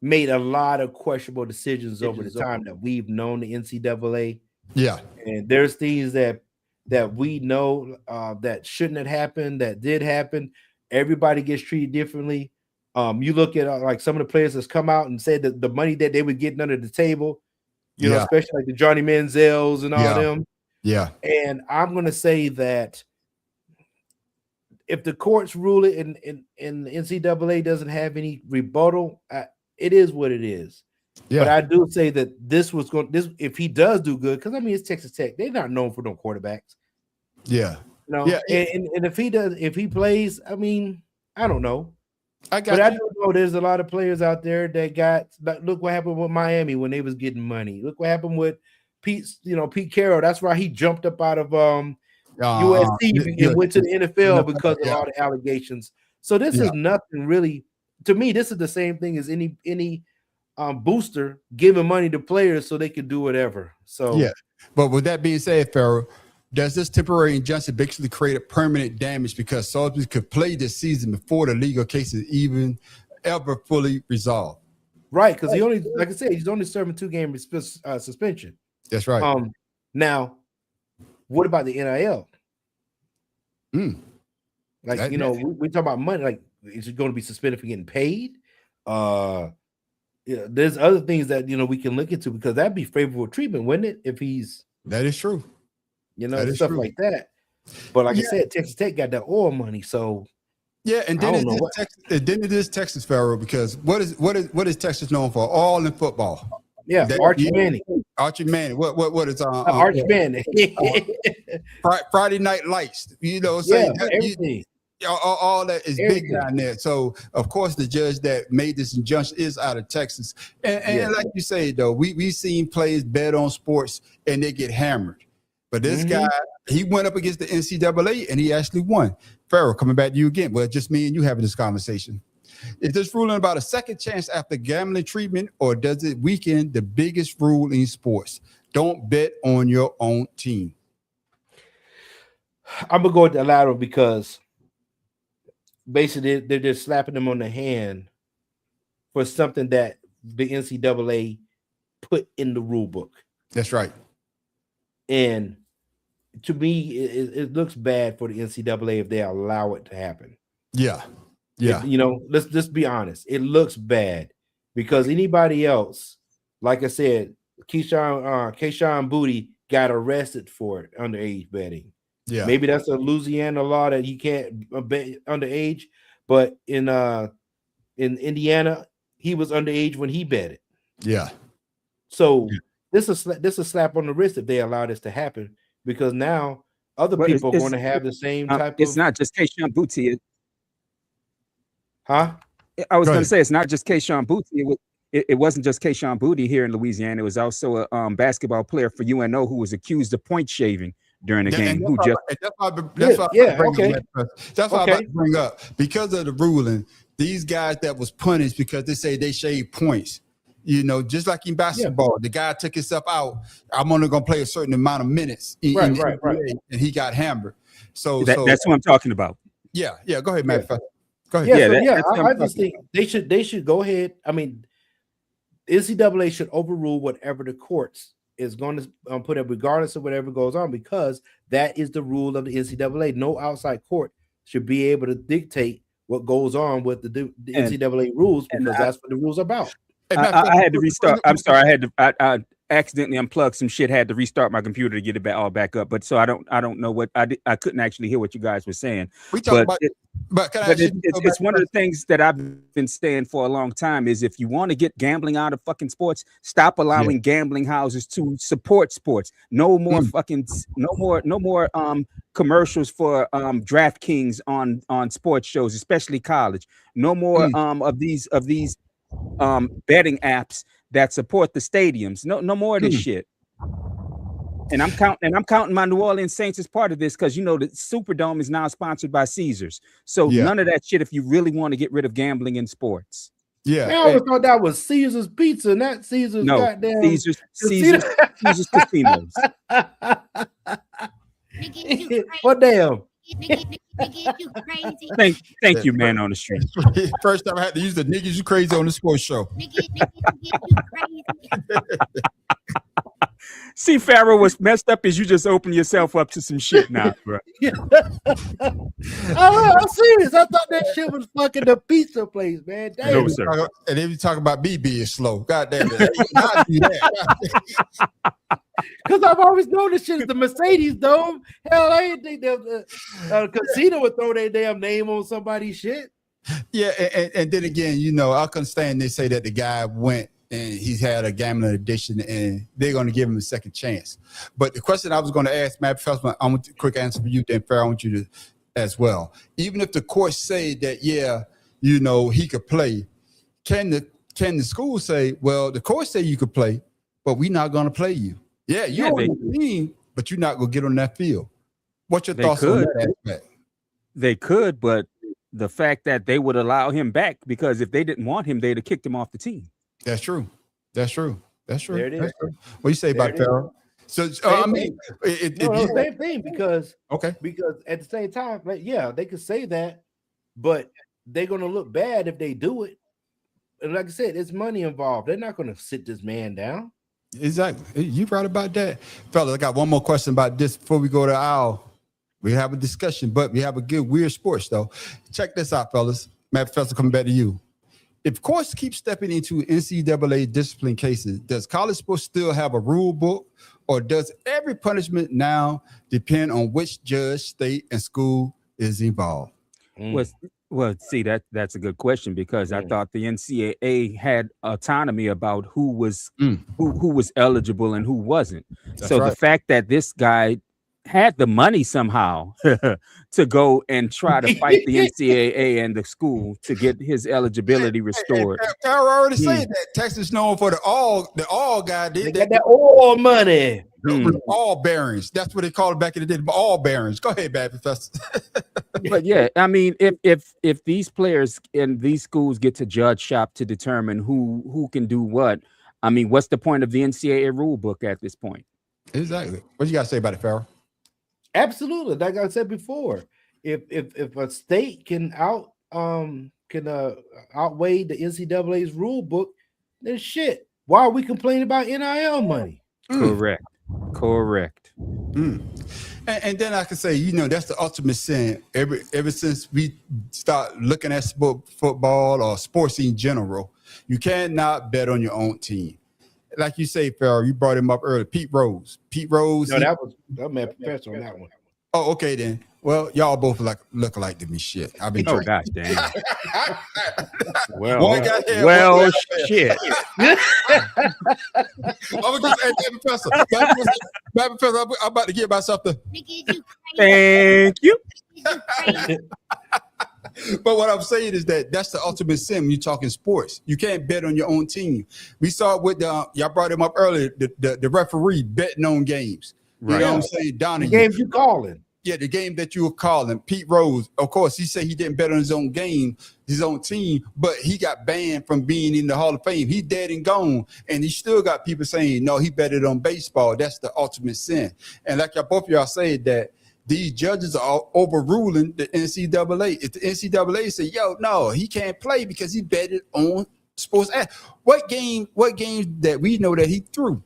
B: made a lot of questionable decisions over the time that we've known the NCAA.
A: Yeah.
B: And there's things that we know that shouldn't have happened, that did happen. Everybody gets treated differently. You look at like some of the players that's come out and said that the money that they were getting under the table, especially like the Johnny Manziels and all them.
A: Yeah.
B: And I'm going to say that if the courts rule it and the NCAA doesn't have any rebuttal, it is what it is. Yeah. But I do say that if he does do good, because I mean it's Texas Tech, they're not known for no quarterbacks.
A: Yeah.
B: And if he plays, I mean, I don't know. I do know there's a lot of players out there that look what happened with Miami when they was getting money. Look what happened with Pete Carroll. That's why he jumped up out of USC and went to the NFL because of all the allegations. So this is nothing really. To me, this is the same thing as any booster giving money to players so they can do whatever. So
A: but with that being said, Pharaoh, does this temporary injunction basically create a permanent damage because Salisbury could play this season before the legal case is even ever fully resolved?
B: Right, because he only, like I said, he's only serving 2-game suspension.
A: That's right.
B: Now, what about the NIL? Like, we talk about money. Like, is it going to be suspended for getting paid? There's other things that we can look into because that'd be favorable treatment, wouldn't it? If he's
A: that is true.
B: Stuff like that. But like I said, Texas Tech got that oil money, so
A: and then it is Texas, Pharaoh, because what is Texas known for? All in football.
B: Yeah, Archie Manning.
A: Archie Manning. What is
B: Archie Manning?
A: Friday Night Lights.
B: Everything.
A: All that is big down there. So of course the judge that made this injunction is out of Texas. And like you say, though, we've seen players bet on sports and they get hammered. But this guy, he went up against the NCAA and he actually won. Pharaoh, coming back to you again. Well, just me and you having this conversation. Is this ruling about a second chance after gambling treatment, or does it weaken the biggest rule in sports? Don't bet on your own team.
B: I'm going to go with the latter because basically they're just slapping them on the hand for something that the NCAA put in the rule book. That's right. And to me, it looks bad for the NCAA if they allow it to happen.
A: Yeah.
B: Let's just be honest. It looks bad because anybody else, like I said, Keyshawn Booty got arrested for it, underage betting. Yeah, maybe that's a Louisiana law that you can't bet underage, but in Indiana, he was underage when he betted.
A: Yeah.
B: So this is a slap on the wrist if they allow this to happen, because now other people are going to have the same type of.
C: It's not just Keyshawn Booty.
B: Huh?
C: I was going to say it's not just Keyshawn Booty. It wasn't just Keyshawn Booty here in Louisiana. It was also a basketball player for UNO who was accused of point shaving during the game.
A: That's what I'm about to bring up. Because of the ruling, these guys that was punished because they say they shaved points. Just like in basketball, the guy took himself out. I'm only going to play a certain amount of minutes. And he got hammered. So
C: that's what I'm talking about.
A: Yeah. Go ahead, Matt. Go ahead.
B: I just think they should go ahead. I mean, NCAA should overrule whatever the courts is going to put up, regardless of whatever goes on, because that is the rule of the NCAA. No outside court should be able to dictate what goes on with the NCAA rules, because that's what the rules are about.
C: I had to restart. I'm sorry. I accidentally unplugged some shit. Had to restart my computer to get it all back up. But so I don't know what I couldn't actually hear what you guys were saying.
A: We talk about, but
C: it's one of the things that I've been saying for a long time is if you want to get gambling out of fucking sports, stop allowing gambling houses to support sports. No more no more commercials for DraftKings on sports shows, especially college. No more of these betting apps that support the stadiums. No more of this shit. And I'm counting my New Orleans Saints as part of this, because the Superdome is now sponsored by Caesars. So none of that shit if you really want to get rid of gambling in sports.
B: Yeah. I always thought that was Caesar's Pizza, not Caesar's goddamn
C: Caesar's casinos.
B: What damn?
C: Thank you, man on the street.
A: First time I had to use the niggas you crazy on the sports show.
C: See, Pharaoh, what's messed up is you just open yourself up to some shit now, bro.
B: I'm serious. I thought that shit was fucking the pizza place, man. Damn.
C: No, sir.
A: And then you talk about me being slow. God damn it. I do that.
B: Because I've always known this shit is the Mercedes Dome. Hell, I didn't think the casino would throw their damn name on somebody's shit.
A: Yeah, and then again, I can stand they say that the guy went and he's had a gambling addiction and they're going to give him a second chance. But the question I was going to ask, Matt Felsman, I want a quick answer for you, then Farrah, I want you to as well. Even if the court say that, he could play, can the school say, well, the court say you could play, but we're not going to play you? Yeah, you're on the team, but you're not going to get on that field. What's your thoughts on that aspect?
C: They could, but the fact that they would allow him back, because if they didn't want him, they'd have kicked him off the team.
A: That's true. There it is. What do you say about Farrah? So
B: same thing, because at the same time, they could say that, but they're gonna look bad if they do it. And like I said, it's money involved. They're not gonna sit this man down.
A: Exactly. You're right about that, fellas. I got one more question about this before we go to our. We have a discussion, but we have a good weird sports though. Check this out, fellas. Matt Professor, coming back to you. If courts keep stepping into NCAA discipline cases, does college sports still have a rule book, or does every punishment now depend on which judge, state, and school is involved?
C: Well, see, that's a good question, because I thought the NCAA had autonomy about who was eligible and who wasn't.
A: That's
C: so
A: right.
C: The fact that this guy had the money somehow to go and try to fight the NCAA and the school to get his eligibility restored.
A: Farrah already said that Texas known for the all guy.
B: They got that all money.
A: All bearings. That's what they called it back in the day. All bearings. Go ahead, Bad Professor.
C: But yeah, I mean, if these players in these schools get to judge shop to determine who can do what, I mean, what's the point of the NCAA rule book at this point?
A: Exactly. What you got to say about it, Farrah?
B: Absolutely. Like I said before, if a state can outweigh the NCAA's rule book, then shit. Why are we complaining about NIL money?
C: Correct.
A: And then I can say, that's the ultimate sin. Ever since we start looking at football or sports in general, you cannot bet on your own team. Like you say, Farrah, you brought him up earlier. Pete Rose. No,
B: that man Professor on that one.
A: Oh, okay then. Well, y'all both look alike to me. Shit, I've been.
C: Oh gosh, damn.
B: Well, shit.
A: I was just saying, Professor. Professor, I'm about to give myself the.
C: Thank you.
A: But what I'm saying is that's the ultimate sin when you're talking sports. You can't bet on your own team. We saw it with y'all brought him up earlier, the referee betting on games. Right. You know what I'm saying? Donahue.
B: The games you calling.
A: Yeah, the game that you were calling. Pete Rose, of course, he said he didn't bet on his own game, his own team, but he got banned from being in the Hall of Fame. He's dead and gone, and he still got people saying, no, he betted on baseball. That's the ultimate sin. And like both of y'all said, that these judges are overruling the NCAA. If the NCAA say, "Yo, no, he can't play because he betted on sports," what games that we know that he threw?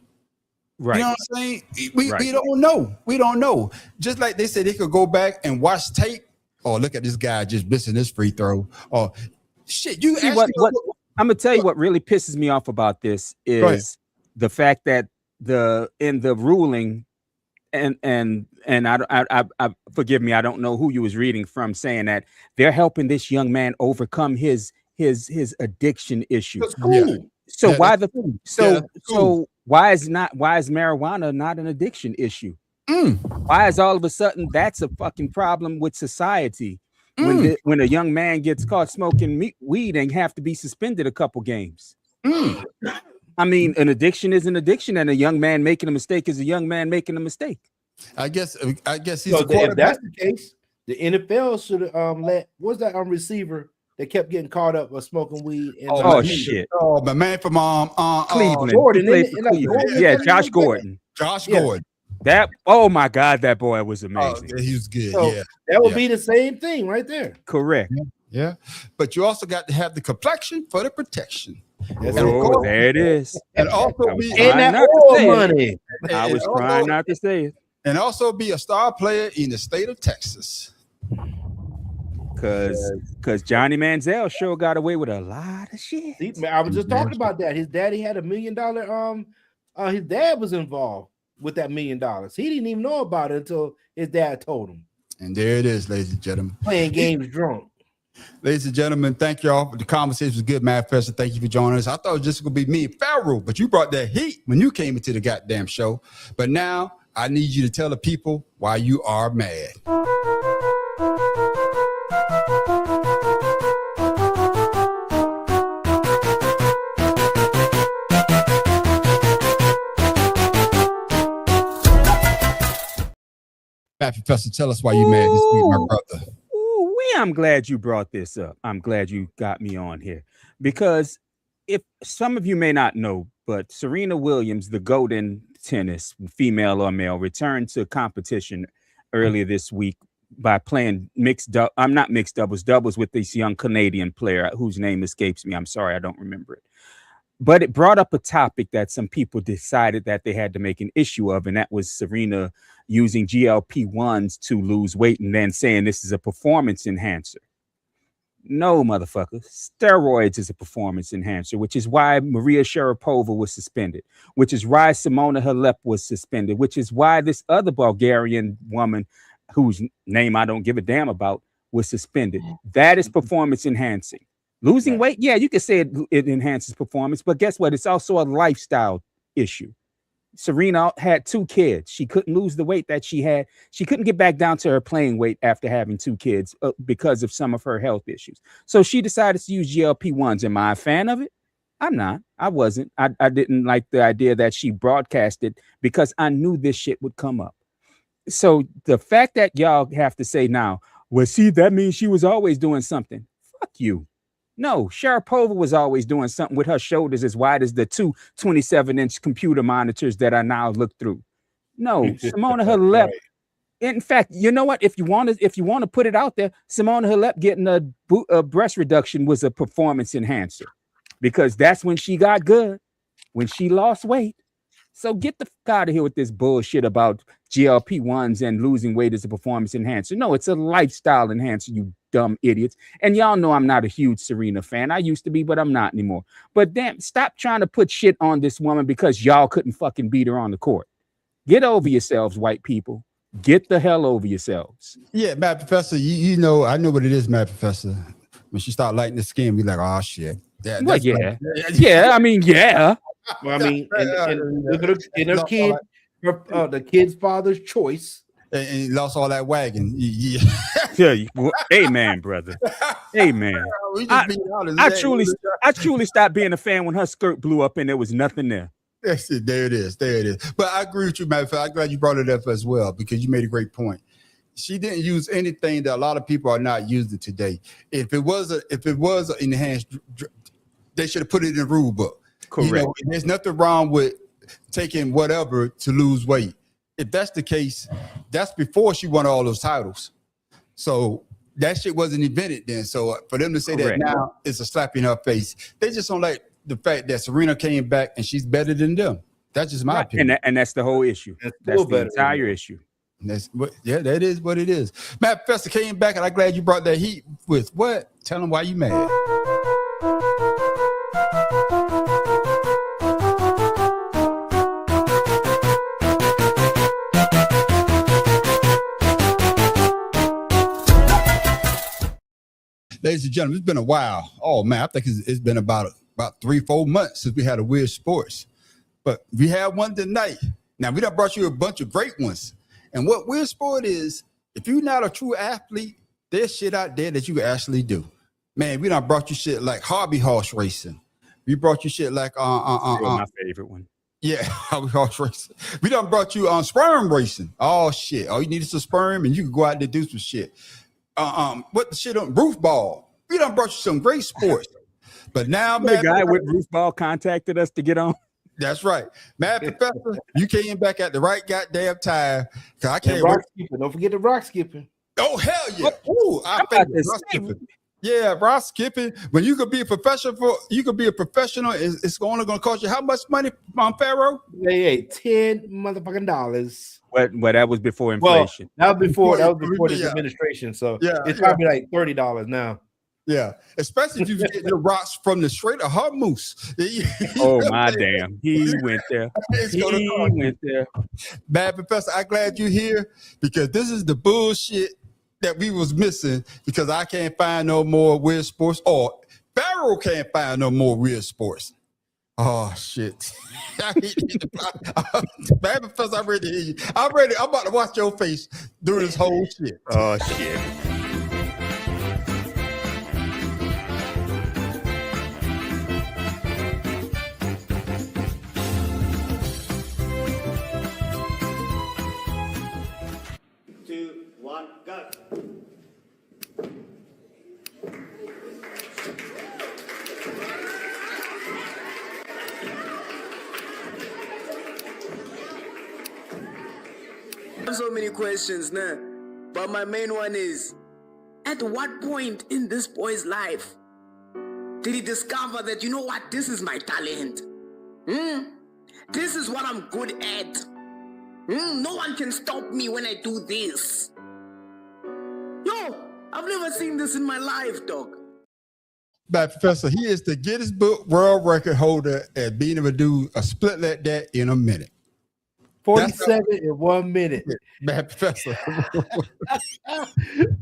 C: Right.
A: You know what I'm saying? We
C: Right.
A: don't know. We don't know. Just like they said they could go back and watch tape. Oh, look at this guy just missing this free throw. Oh, shit. You
C: See,
A: actually
C: I'm gonna tell you what really pisses me off about this is the fact that in the ruling, and I forgive me, I don't know who you was reading from, saying that they're helping this young man overcome his addiction issue.
B: That's cool.
C: So
A: Yeah,
C: why
A: that's
C: the
A: cool.
C: so
A: Yeah, that's
C: so
A: cool.
C: why is marijuana not an addiction issue? Why is all of a sudden that's a fucking problem with society when a young man gets caught smoking weed and have to be suspended a couple games? I mean, an addiction is an addiction, and a young man making a mistake is a young man making a mistake.
A: I guess he's
B: So
A: a
B: if
A: quarterback.
B: that's the case, the NFL should have let what's that receiver that kept getting caught up with smoking weed? And,
C: Oh shit,
A: Oh, my man from
C: Cleveland.
B: Gordon,
C: He played
B: isn't
C: for
B: it?
C: Cleveland.
B: Gordon,
C: Yeah,
B: isn't it?
C: Josh Gordon.
A: Josh
B: Yeah.
A: Gordon.
C: Oh my God, that boy was
A: Oh,
C: amazing.
A: yeah, he was good.
B: So
A: yeah.
B: that would
A: Yeah.
B: be the same thing right there.
C: Correct.
A: Yeah. But you also got to have the complexion for the protection.
B: That's
A: And
B: it.
A: of course-
C: There it is.
A: And also
C: I was
A: be
C: trying
B: And that
C: not to
B: oil
C: say it.
B: money.
C: I was
A: and
C: trying
A: also-
C: not to say it
A: and also be a star player in the state of Texas.
C: because Johnny Manziel sure got away with a lot of shit.
B: See, man, I was just talking about that. His daddy had $1 million. His dad was involved with that $1 million. He didn't even know about it until his dad told him.
A: And there it is, ladies and gentlemen.
B: Playing games drunk.
A: Ladies and gentlemen, thank y'all. The conversation was good, Matt Professor. Thank you for joining us. I thought it was just going to be me and Pharaoh, but you brought that heat when you came into the goddamn show. But now I need you to tell the people why you are mad. Matt Professor, tell us why you mad this week, my brother.
C: Ooh, I'm glad you brought this up. I'm glad you got me on here because if some of you may not know, but Serena Williams, the GOAT in tennis, female or male, returned to competition earlier this week by playing doubles with this young Canadian player whose name escapes me. I'm sorry, I don't remember it. But it brought up a topic that some people decided that they had to make an issue of, and that was Serena using GLP-1s to lose weight and then saying this is a performance enhancer. No, motherfucker. Steroids is a performance enhancer, which is why Maria Sharapova was suspended, which is why Simona Halep was suspended, which is why this other Bulgarian woman, whose name I don't give a damn about, was suspended. That is performance enhancing. Losing weight, yeah, you could say it enhances performance, but guess what? It's also a lifestyle issue. Serena had 2 kids. She couldn't lose the weight that she had. She couldn't get back down to her playing weight after having 2 kids because of some of her health issues. So she decided to use GLP-1s. Am I a fan of it? I'm not. I wasn't. I didn't like the idea that she broadcasted because I knew this shit would come up. So the fact that y'all have to say now, well, see, that means she was always doing something. Fuck you. No, Sharapova was always doing something with her shoulders as wide as the 2 27-inch computer monitors that I now look through. No, Simona Halep. Right. In fact, you know what? If you want to put it out there, Simona Halep getting a breast reduction was a performance enhancer because that's when she got good, when she lost weight. So get the fuck out of here with this bullshit about GLP-1s and losing weight as a performance enhancer. No, it's a lifestyle enhancer, you dumb idiots. And y'all know I'm not a huge Serena fan. I used to be, but I'm not anymore. But damn, stop trying to put shit on this woman because y'all couldn't fucking beat her on the court. Get over yourselves, white people. Get the hell over yourselves.
A: Yeah, Matt Professor, you know, I know what it is, Matt Professor. When she start lighting the skin, we like, oh shit.
C: Well, yeah. Yeah, I mean, yeah.
B: Well, I mean, and her kid, the kid's father's choice.
A: And he lost all that wagon. Yeah.
C: Tell you, well, amen, brother. Amen. I truly stopped being a fan when her skirt blew up and there was nothing there.
A: That's it. There it is. There it is. But I agree with you, Matt. I'm glad you brought it up as well because you made a great point. She didn't use anything that a lot of people are not using today. If it was an enhanced, they should have put it in the rule book.
C: Correct.
A: You know, there's nothing wrong with taking whatever to lose weight. if that's the case, that's before she won all those titles. So that shit wasn't invented then. So for them to say
C: Correct.
A: that now, it's a slap in her face. They just don't like the fact that Serena came back and she's better than them. That's just my opinion.
C: And that's the whole issue. That's the entire issue.
A: That's what, yeah, that is what it is. Matt Professor came back, and I'm glad you brought that heat with what? Tell him why you mad. Ladies and gentlemen, it's been a while. Oh man, I think it's been about 3-4 months since we had a Weird Sports. But we had one tonight. Now we done brought you a bunch of great ones. And what Weird Sport is, if you're not a true athlete, there's shit out there that you can actually do. Man, we done brought you shit like hobby horse racing. We brought you shit like
C: my favorite one.
A: Yeah, hobby horse racing. We done brought you sperm racing. Oh shit. All you need is a sperm and you can go out there and do some shit. What the shit on roof ball. We done brought you some great sports. But now,
C: the guy with roof ball contacted us to get on.
A: That's right. Mad Professor, you came back at the right goddamn time. Cause I can't
B: rock skipping. Don't forget the rock skipping.
A: Oh, hell yeah. Ooh, I think rock skipping. Yeah, rock skipping. When you could be a professional, it's only gonna cost you how much money, Pharaoh?
B: Yeah, $10 motherfucking dollars.
C: Well, that was before inflation.
B: Well, that was before this administration. So it's probably like $30 now.
A: Yeah, especially if you get the rocks from the Strait of Hormuz.
C: Oh my damn, he went there. He went there.
A: Bad Professor, I'm glad you're here because this is the bullshit that we was missing because I can't find no more Weird Sports or Pharaoh can't find no more Weird Sports. Oh shit. Bad Professor, I'm ready to hear you. I'm ready. I'm about to watch your face during this whole shit.
C: Oh shit.
J: So many questions now, but my main one is, at what point in this boy's life did he discover that, you know what, this is my talent? This is what I'm good at. No one can stop me when I do this. Yo, I've never seen this in my life, dog.
A: Bad Professor, he is the Guinness Book World Record holder at being able to do a split like that in a minute.
B: 47 in 1 minute.
A: Bad Professor.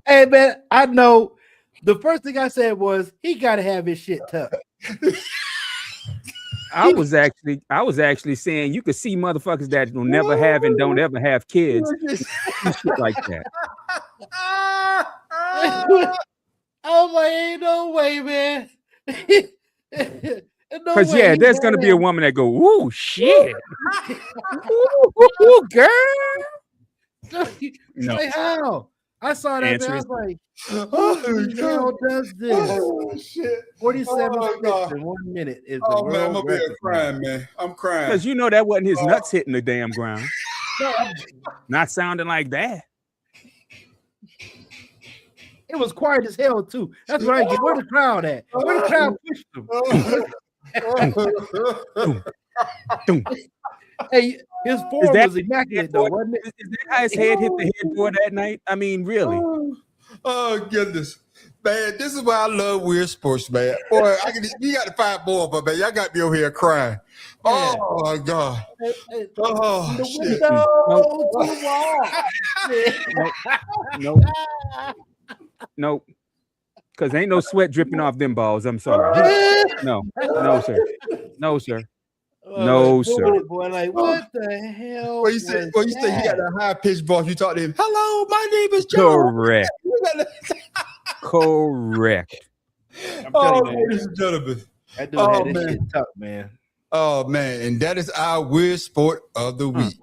B: Hey man, I know the first thing I said was he gotta have his shit tucked.
C: I was actually saying you could see motherfuckers that will never have and don't ever have kids. Shit like that.
B: I was like, ain't no way, man.
C: Because there's gonna be a woman that go, ooh, shit. Ooh, girl.
B: No. Like, how? I saw that, man. I was like,
A: who
B: the hell does this?
A: Oh, shit.
B: 47 steps in 1 minute is the
A: man, I'm
B: world
A: over here
B: record.
A: crying, man. I'm crying.
C: Because you know that wasn't his nuts hitting the damn ground. Not sounding like that.
B: It was quiet as hell, too. That's what I get. Where the crowd at? Where the crowd pushed him? Hey, his form was immaculate, though, wasn't it?
C: Is that how his head hit the headboard that night? I mean, really?
A: Oh, goodness. Man, this is why I love Weird Sports, man. Boy, you got to find more, but man, y'all got me over here crying. Yeah. Oh, my God. Oh,
B: the
A: shit.
C: Nope. Because ain't no sweat dripping off them balls. I'm sorry. No, sir. No, sir. No, sir.
B: Boy, like, what the hell?
A: Well, you say he got a high pitched voice. You talk to him. Hello, my name is Joe.
C: Correct. Correct.
A: Oh, ladies and gentlemen.
B: That dude had this shit tough, man.
A: Oh, man. And that is our Weird Sport of the week.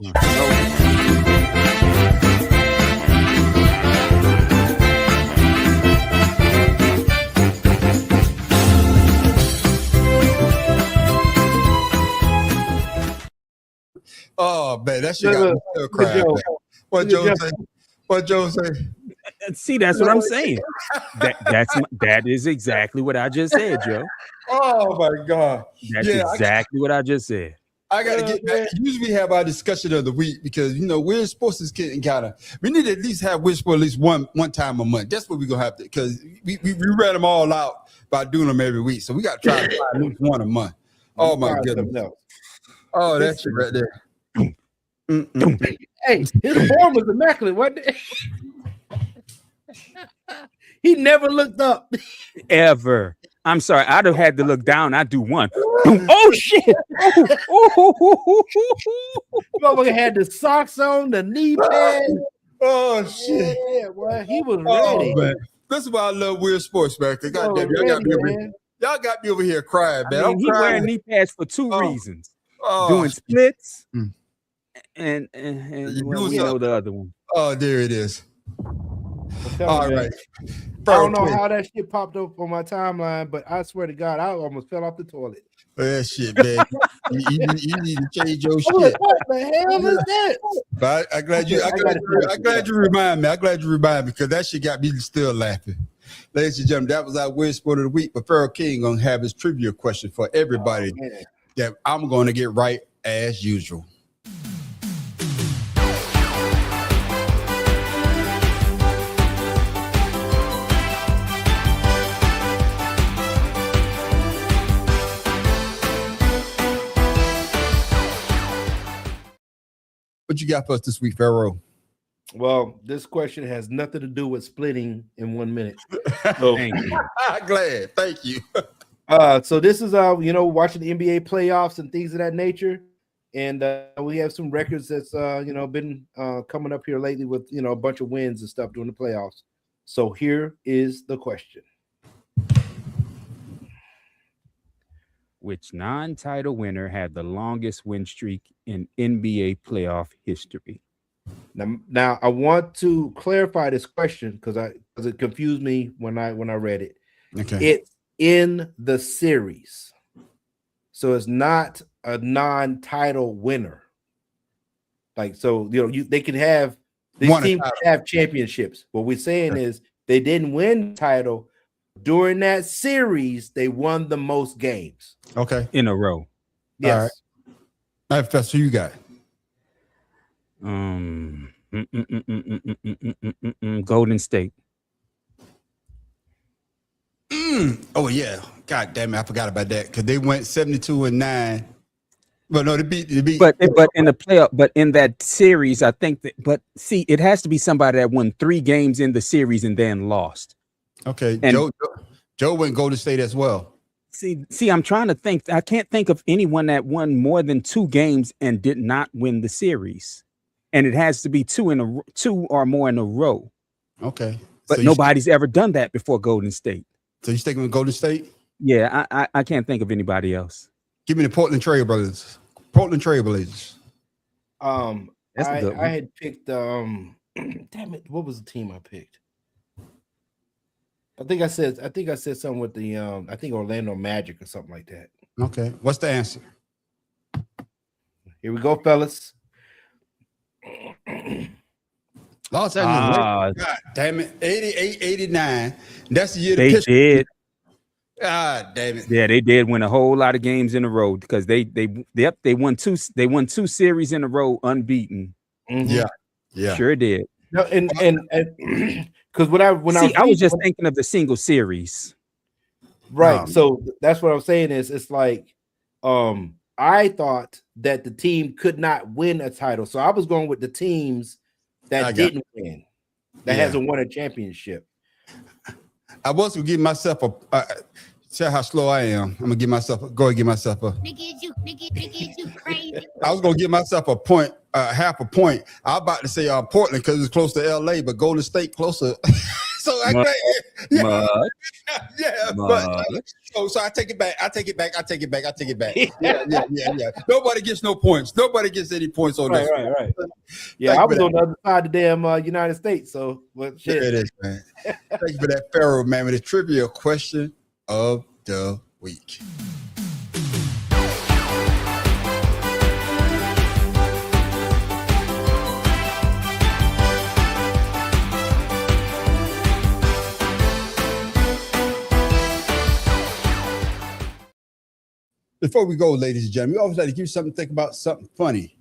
A: Oh man, that shit got me still crying.
B: Joe.
A: Man. What Joe say? What Joe say?
C: See, that's what I'm saying. That is exactly what I just said, Joe.
A: Oh my God.
C: That's exactly what I just said.
A: I gotta get back. Usually we have our discussion of the week because weird sports is getting we need to at least have weird sports at least one time a month. That's what we're gonna have to, because we read them all out by doing them every week. So we gotta try to find at least one a month. Oh my goodness. Oh, that shit right there.
B: Hey, his form was immaculate, wasn't it? He never looked up.
C: Ever. I'm sorry, I'd have had to look down. I'd do one. Oh shit!
B: Motherfucker had the socks on, the knee pad.
A: Oh shit!
B: Yeah, well, he was ready.
A: Man. This is why I love weird sports, man. Goddamn, y'all got me over here crying, man.
C: I mean, he wearing knee pads for two reasons: doing splits, and well, we know the other one.
A: Oh, there it is. All right.
B: I don't know how that shit popped up on my timeline, but I swear to God, I almost fell off the toilet.
A: That shit, man. you need to change your shit.
B: What the hell is that?
A: But I'm glad you remind me. I'm glad you remind me, because that shit got me still laughing. Ladies and gentlemen, that was our weird sport of the week. But Pharaoh King gonna have his trivia question for everybody that I'm gonna get right as usual. What you got for us this week, Pharaoh?
B: Well, this question has nothing to do with splitting in 1 minute. So,
C: thank you.
A: Glad. Thank you.
B: So this is watching the NBA playoffs and things of that nature, and we have some records that's been coming up here lately with a bunch of wins and stuff during the playoffs. So here is the question:
C: which non-title winner had the longest win streak in NBA playoff history?
B: Now I want to clarify this question because it confused me when I read it.
A: Okay.
B: It's in the series, so it's not a non-title winner. Like, so they can have these teams have championships. What we're saying is they didn't win the title. During that series, they won the most games.
A: Okay.
C: In a row.
B: Yes.
A: All right. That's who you got.
C: Golden State.
A: Oh yeah. God damn it. I forgot about that, because they went 72-9. But no, they beat.
C: But in the playoff, but in that series, I think that. But see, it has to be somebody that won 3 games in the series and then lost.
A: Okay,
C: and
A: Joe went Golden State as well.
C: See, I'm trying to think. I can't think of anyone that won more than 2 games and did not win the series, and it has to be 2 or more in a row.
A: Okay,
C: but
A: so
C: nobody's ever done that before Golden State.
A: So you sticking with Golden State?
C: Yeah, I can't think of anybody else.
A: Give me the Portland Trailblazers. Portland Trailblazers.
C: That's a good one.
B: I had picked. Damn it! What was the team I picked? I think I said something with the I think Orlando Magic or something like that.
A: Okay. What's the answer?
B: Here we go, fellas.
A: Los Angeles. God damn it. 88-89. That's the year
C: they did.
A: God damn it.
C: Yeah, they did win a whole lot of games in a row, because they won 2 series in a row unbeaten.
B: Mm-hmm.
A: Yeah.
C: Sure did.
B: No, and because when I
C: was just thinking of the single series.
B: Right. So that's what I'm saying is it's like I thought that the team could not win a title. So I was going with the teams that didn't win, that hasn't won a championship.
A: I was gonna give myself tell how slow I am. I'm gonna give myself a crazy. I was gonna give myself a point, half a point. I was about to say Portland because it's close to LA, but Golden State closer. So I so I take it back. I take it back. Yeah. Nobody gets no points. Nobody gets any points on this.
B: Right. Yeah, I was on the other side of the damn United States. So what shit.
A: It is, man. Thank you for that, Pharaoh, man, with the trivia question of the week. Before we go, ladies and gentlemen, we always like to give you something to think about, something funny.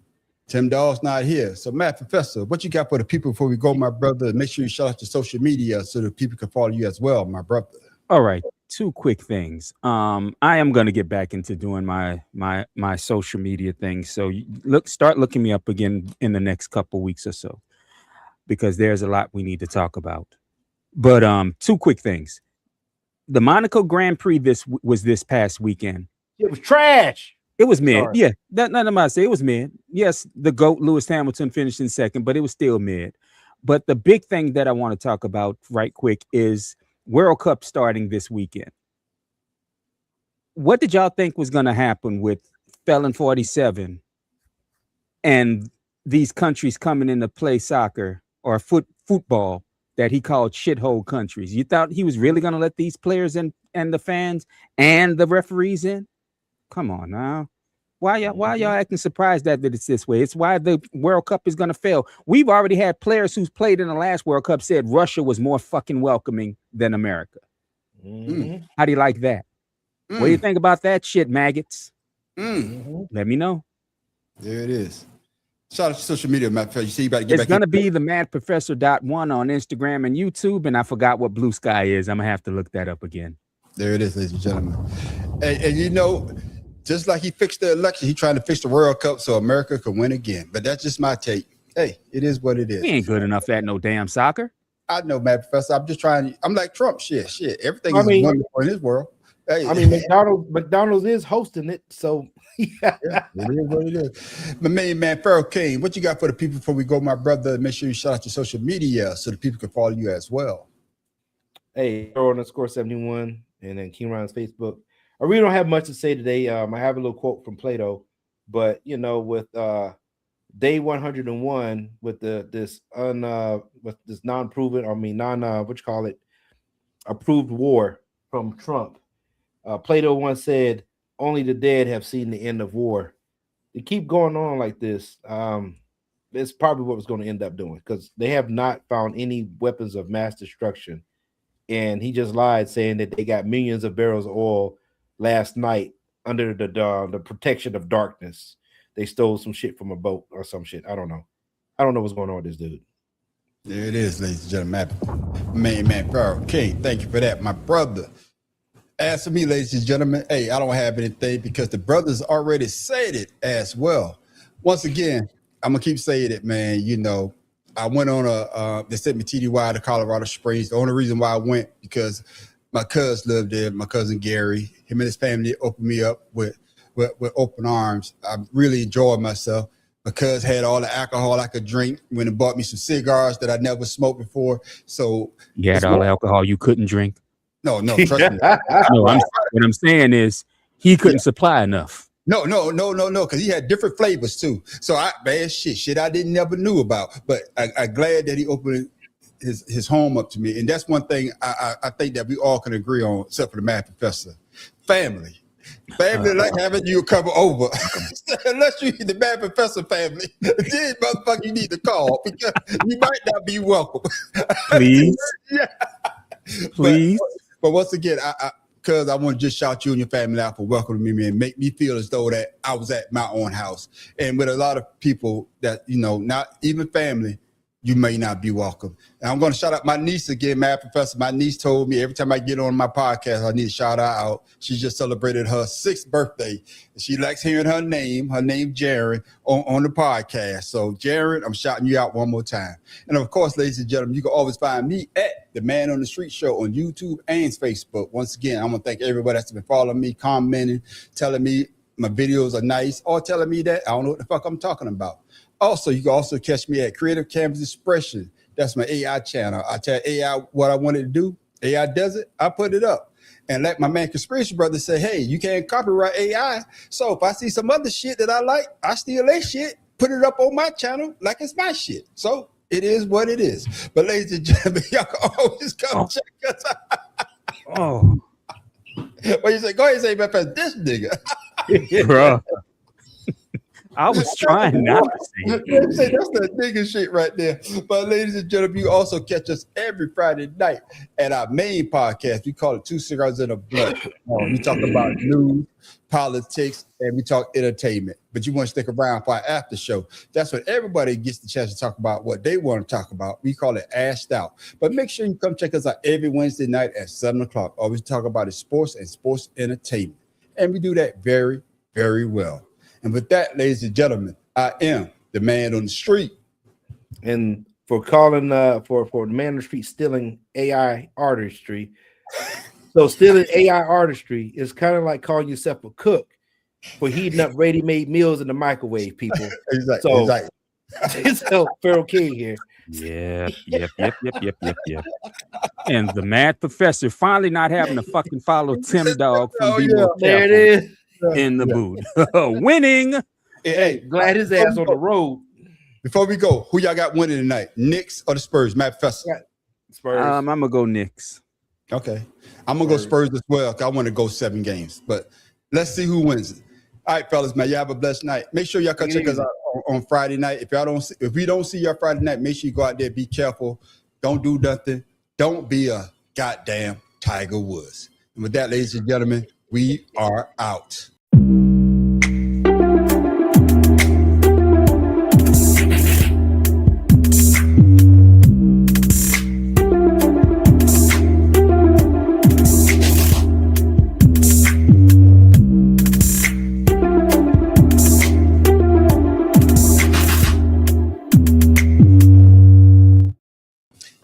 A: Tim Dawes not here. So, Matt Professor, what you got for the people before we go, my brother? Make sure you shout out to social media so that people can follow you as well, my brother.
C: All right. 2 quick things. I am going to get back into doing my social media thing. So start looking me up again in the next couple weeks or so, because there's a lot we need to talk about. But 2 quick things. The Monaco Grand Prix was this past weekend.
B: It was trash.
C: It was mid.
B: Sorry.
C: Yeah, nothing about to say. It was mid. Yes, the GOAT Lewis Hamilton finished in second, but it was still mid. But the big thing that I want to talk about right quick is World Cup starting this weekend. What did y'all think was going to happen with Felon 47 and these countries coming in to play soccer or football that he called shithole countries? You thought he was really going to let these players and the fans and the referees in? Come on now. Why y'all acting surprised that it's this way? It's why the World Cup is going to fail. We've already had players who's played in the last World Cup said Russia was more fucking welcoming than America.
B: Mm-hmm.
C: How do you like that? What do you think about that shit, maggots?
B: Mm-hmm.
C: Let me know.
A: There it is. Shout out to social media, Matt Professor. You see, you about to get
C: It's
A: back
C: going to be the madprofessor.1 on Instagram and YouTube, and I forgot what Blue Sky is. I'm going to have to look that up again.
A: There it is, ladies and gentlemen. And you know, just like he fixed the election, he's trying to fix the World Cup so America can win again. But that's just my take. Hey, it is what it is.
C: We ain't good enough at no damn soccer.
A: I know, Matt Professor. I'm just trying. I'm like Trump. Shit. Everything is wonderful in his world. Hey.
B: I mean, McDonald's is hosting it, so yeah.
A: It is what it is. My main man, Pharaoh King, what you got for the people before we go, my brother? Make sure you shout out your social media so the people can follow you as well.
B: Hey, _71, and then King Ryan's Facebook. I really don't have much to say today. I have a little quote from Plato, but you know, with day 101, with this non-proven, approved war from Trump. Plato once said, "Only the dead have seen the end of war." To keep going on like this, it's probably what was going to end up doing, because they have not found any weapons of mass destruction. And he just lied, saying that they got millions of barrels of oil last night under the protection of darkness. They stole some shit from a boat or some shit. I don't know what's going on with this dude.
A: There it is, ladies and gentlemen. Main man, Pharaoh King. Thank you for that, my brother. As for me, ladies and gentlemen, hey, I don't have anything because the brothers already said it as well. Once again, I'm gonna keep saying it, man. You know, I went on they sent me TDY to Colorado Springs. The only reason why I went because my cousin lived there, my cousin Gary. Him and his family opened me up with open arms. I really enjoyed myself. My cousin had all the alcohol I could drink. Went and bought me some cigars that I never smoked before. So
C: you had all the alcohol you couldn't drink.
A: No, trust me.
C: No, what I'm saying is he couldn't supply enough.
A: No, because he had different flavors too. So shit I didn't never knew about. But I'm glad that he opened his home up to me. And that's one thing I think that we all can agree on, except for the Math Professor. Family like having you come over. Unless you the Math Professor family, then motherfucker you need to call because you might not be welcome.
C: Please.
A: Yeah.
C: Please.
A: But once again, because I want to just shout you and your family out for welcoming me and make me feel as though that I was at my own house. And with a lot of people that, you know, not even family, you may not be welcome. And I'm going to shout out my niece again, Math Professor. My niece told me every time I get on my podcast, I need to shout her out. She just celebrated her 6th birthday. She likes hearing her name Jaren, on the podcast. So, Jaren, I'm shouting you out one more time. And, of course, ladies and gentlemen, you can always find me at The Man on the Street Show on YouTube and Facebook. Once again, I'm going to thank everybody that's been following me, commenting, telling me my videos are nice, or telling me that I don't know what the fuck I'm talking about. Also, you can also catch me at Creative Canvas Expression. That's my AI channel. I tell AI what I wanted to do. AI does it. I put it up. And like my man Conspiracy Brother say, hey, you can't copyright AI. So if I see some other shit that I like, I steal that shit, put it up on my channel like it's my shit. So it is what it is. But ladies and gentlemen, y'all can always come check us out. What you say? Go ahead and say, this nigga.
C: Bro. I was trying not to say it.
A: That's the nigga shit right there. But ladies and gentlemen, you also catch us every Friday night at our main podcast. We call it Two Cigars in a Blunt. We talk about news, politics, and we talk entertainment. But you want to stick around for our after show. That's when everybody gets the chance to talk about what they want to talk about. We call it Ashed Out. But make sure you come check us out every Wednesday night at 7 o'clock. All we talk about is sports and sports entertainment. And we do that very, very well. And with that, ladies and gentlemen, I am the man on the street.
B: And for calling for the man on the street stealing AI artistry. So stealing AI artistry is kind of like calling yourself a cook for heating up ready-made meals in the microwave, people.
A: Exactly.
B: So Pharaoh King here.
C: Yep. And the mad professor finally not having to fucking follow Tim Dog from
B: There it is.
C: in the booth. Winning.
B: Hey, glad his ass on the road.
A: Before we go, who y'all got winning tonight? Knicks or the Spurs? Matt Professor.
B: Spurs.
C: I'm gonna go Knicks.
A: Okay. I'm gonna go Spurs as well. I want to go 7 games, but let's see who wins it. All right, fellas, man. Y'all have a blessed night. Make sure y'all come check us out on Friday night. If we don't see y'all Friday night, make sure you go out there, be careful. Don't do nothing. Don't be a goddamn Tiger Woods. And with that, ladies and gentlemen, we are out.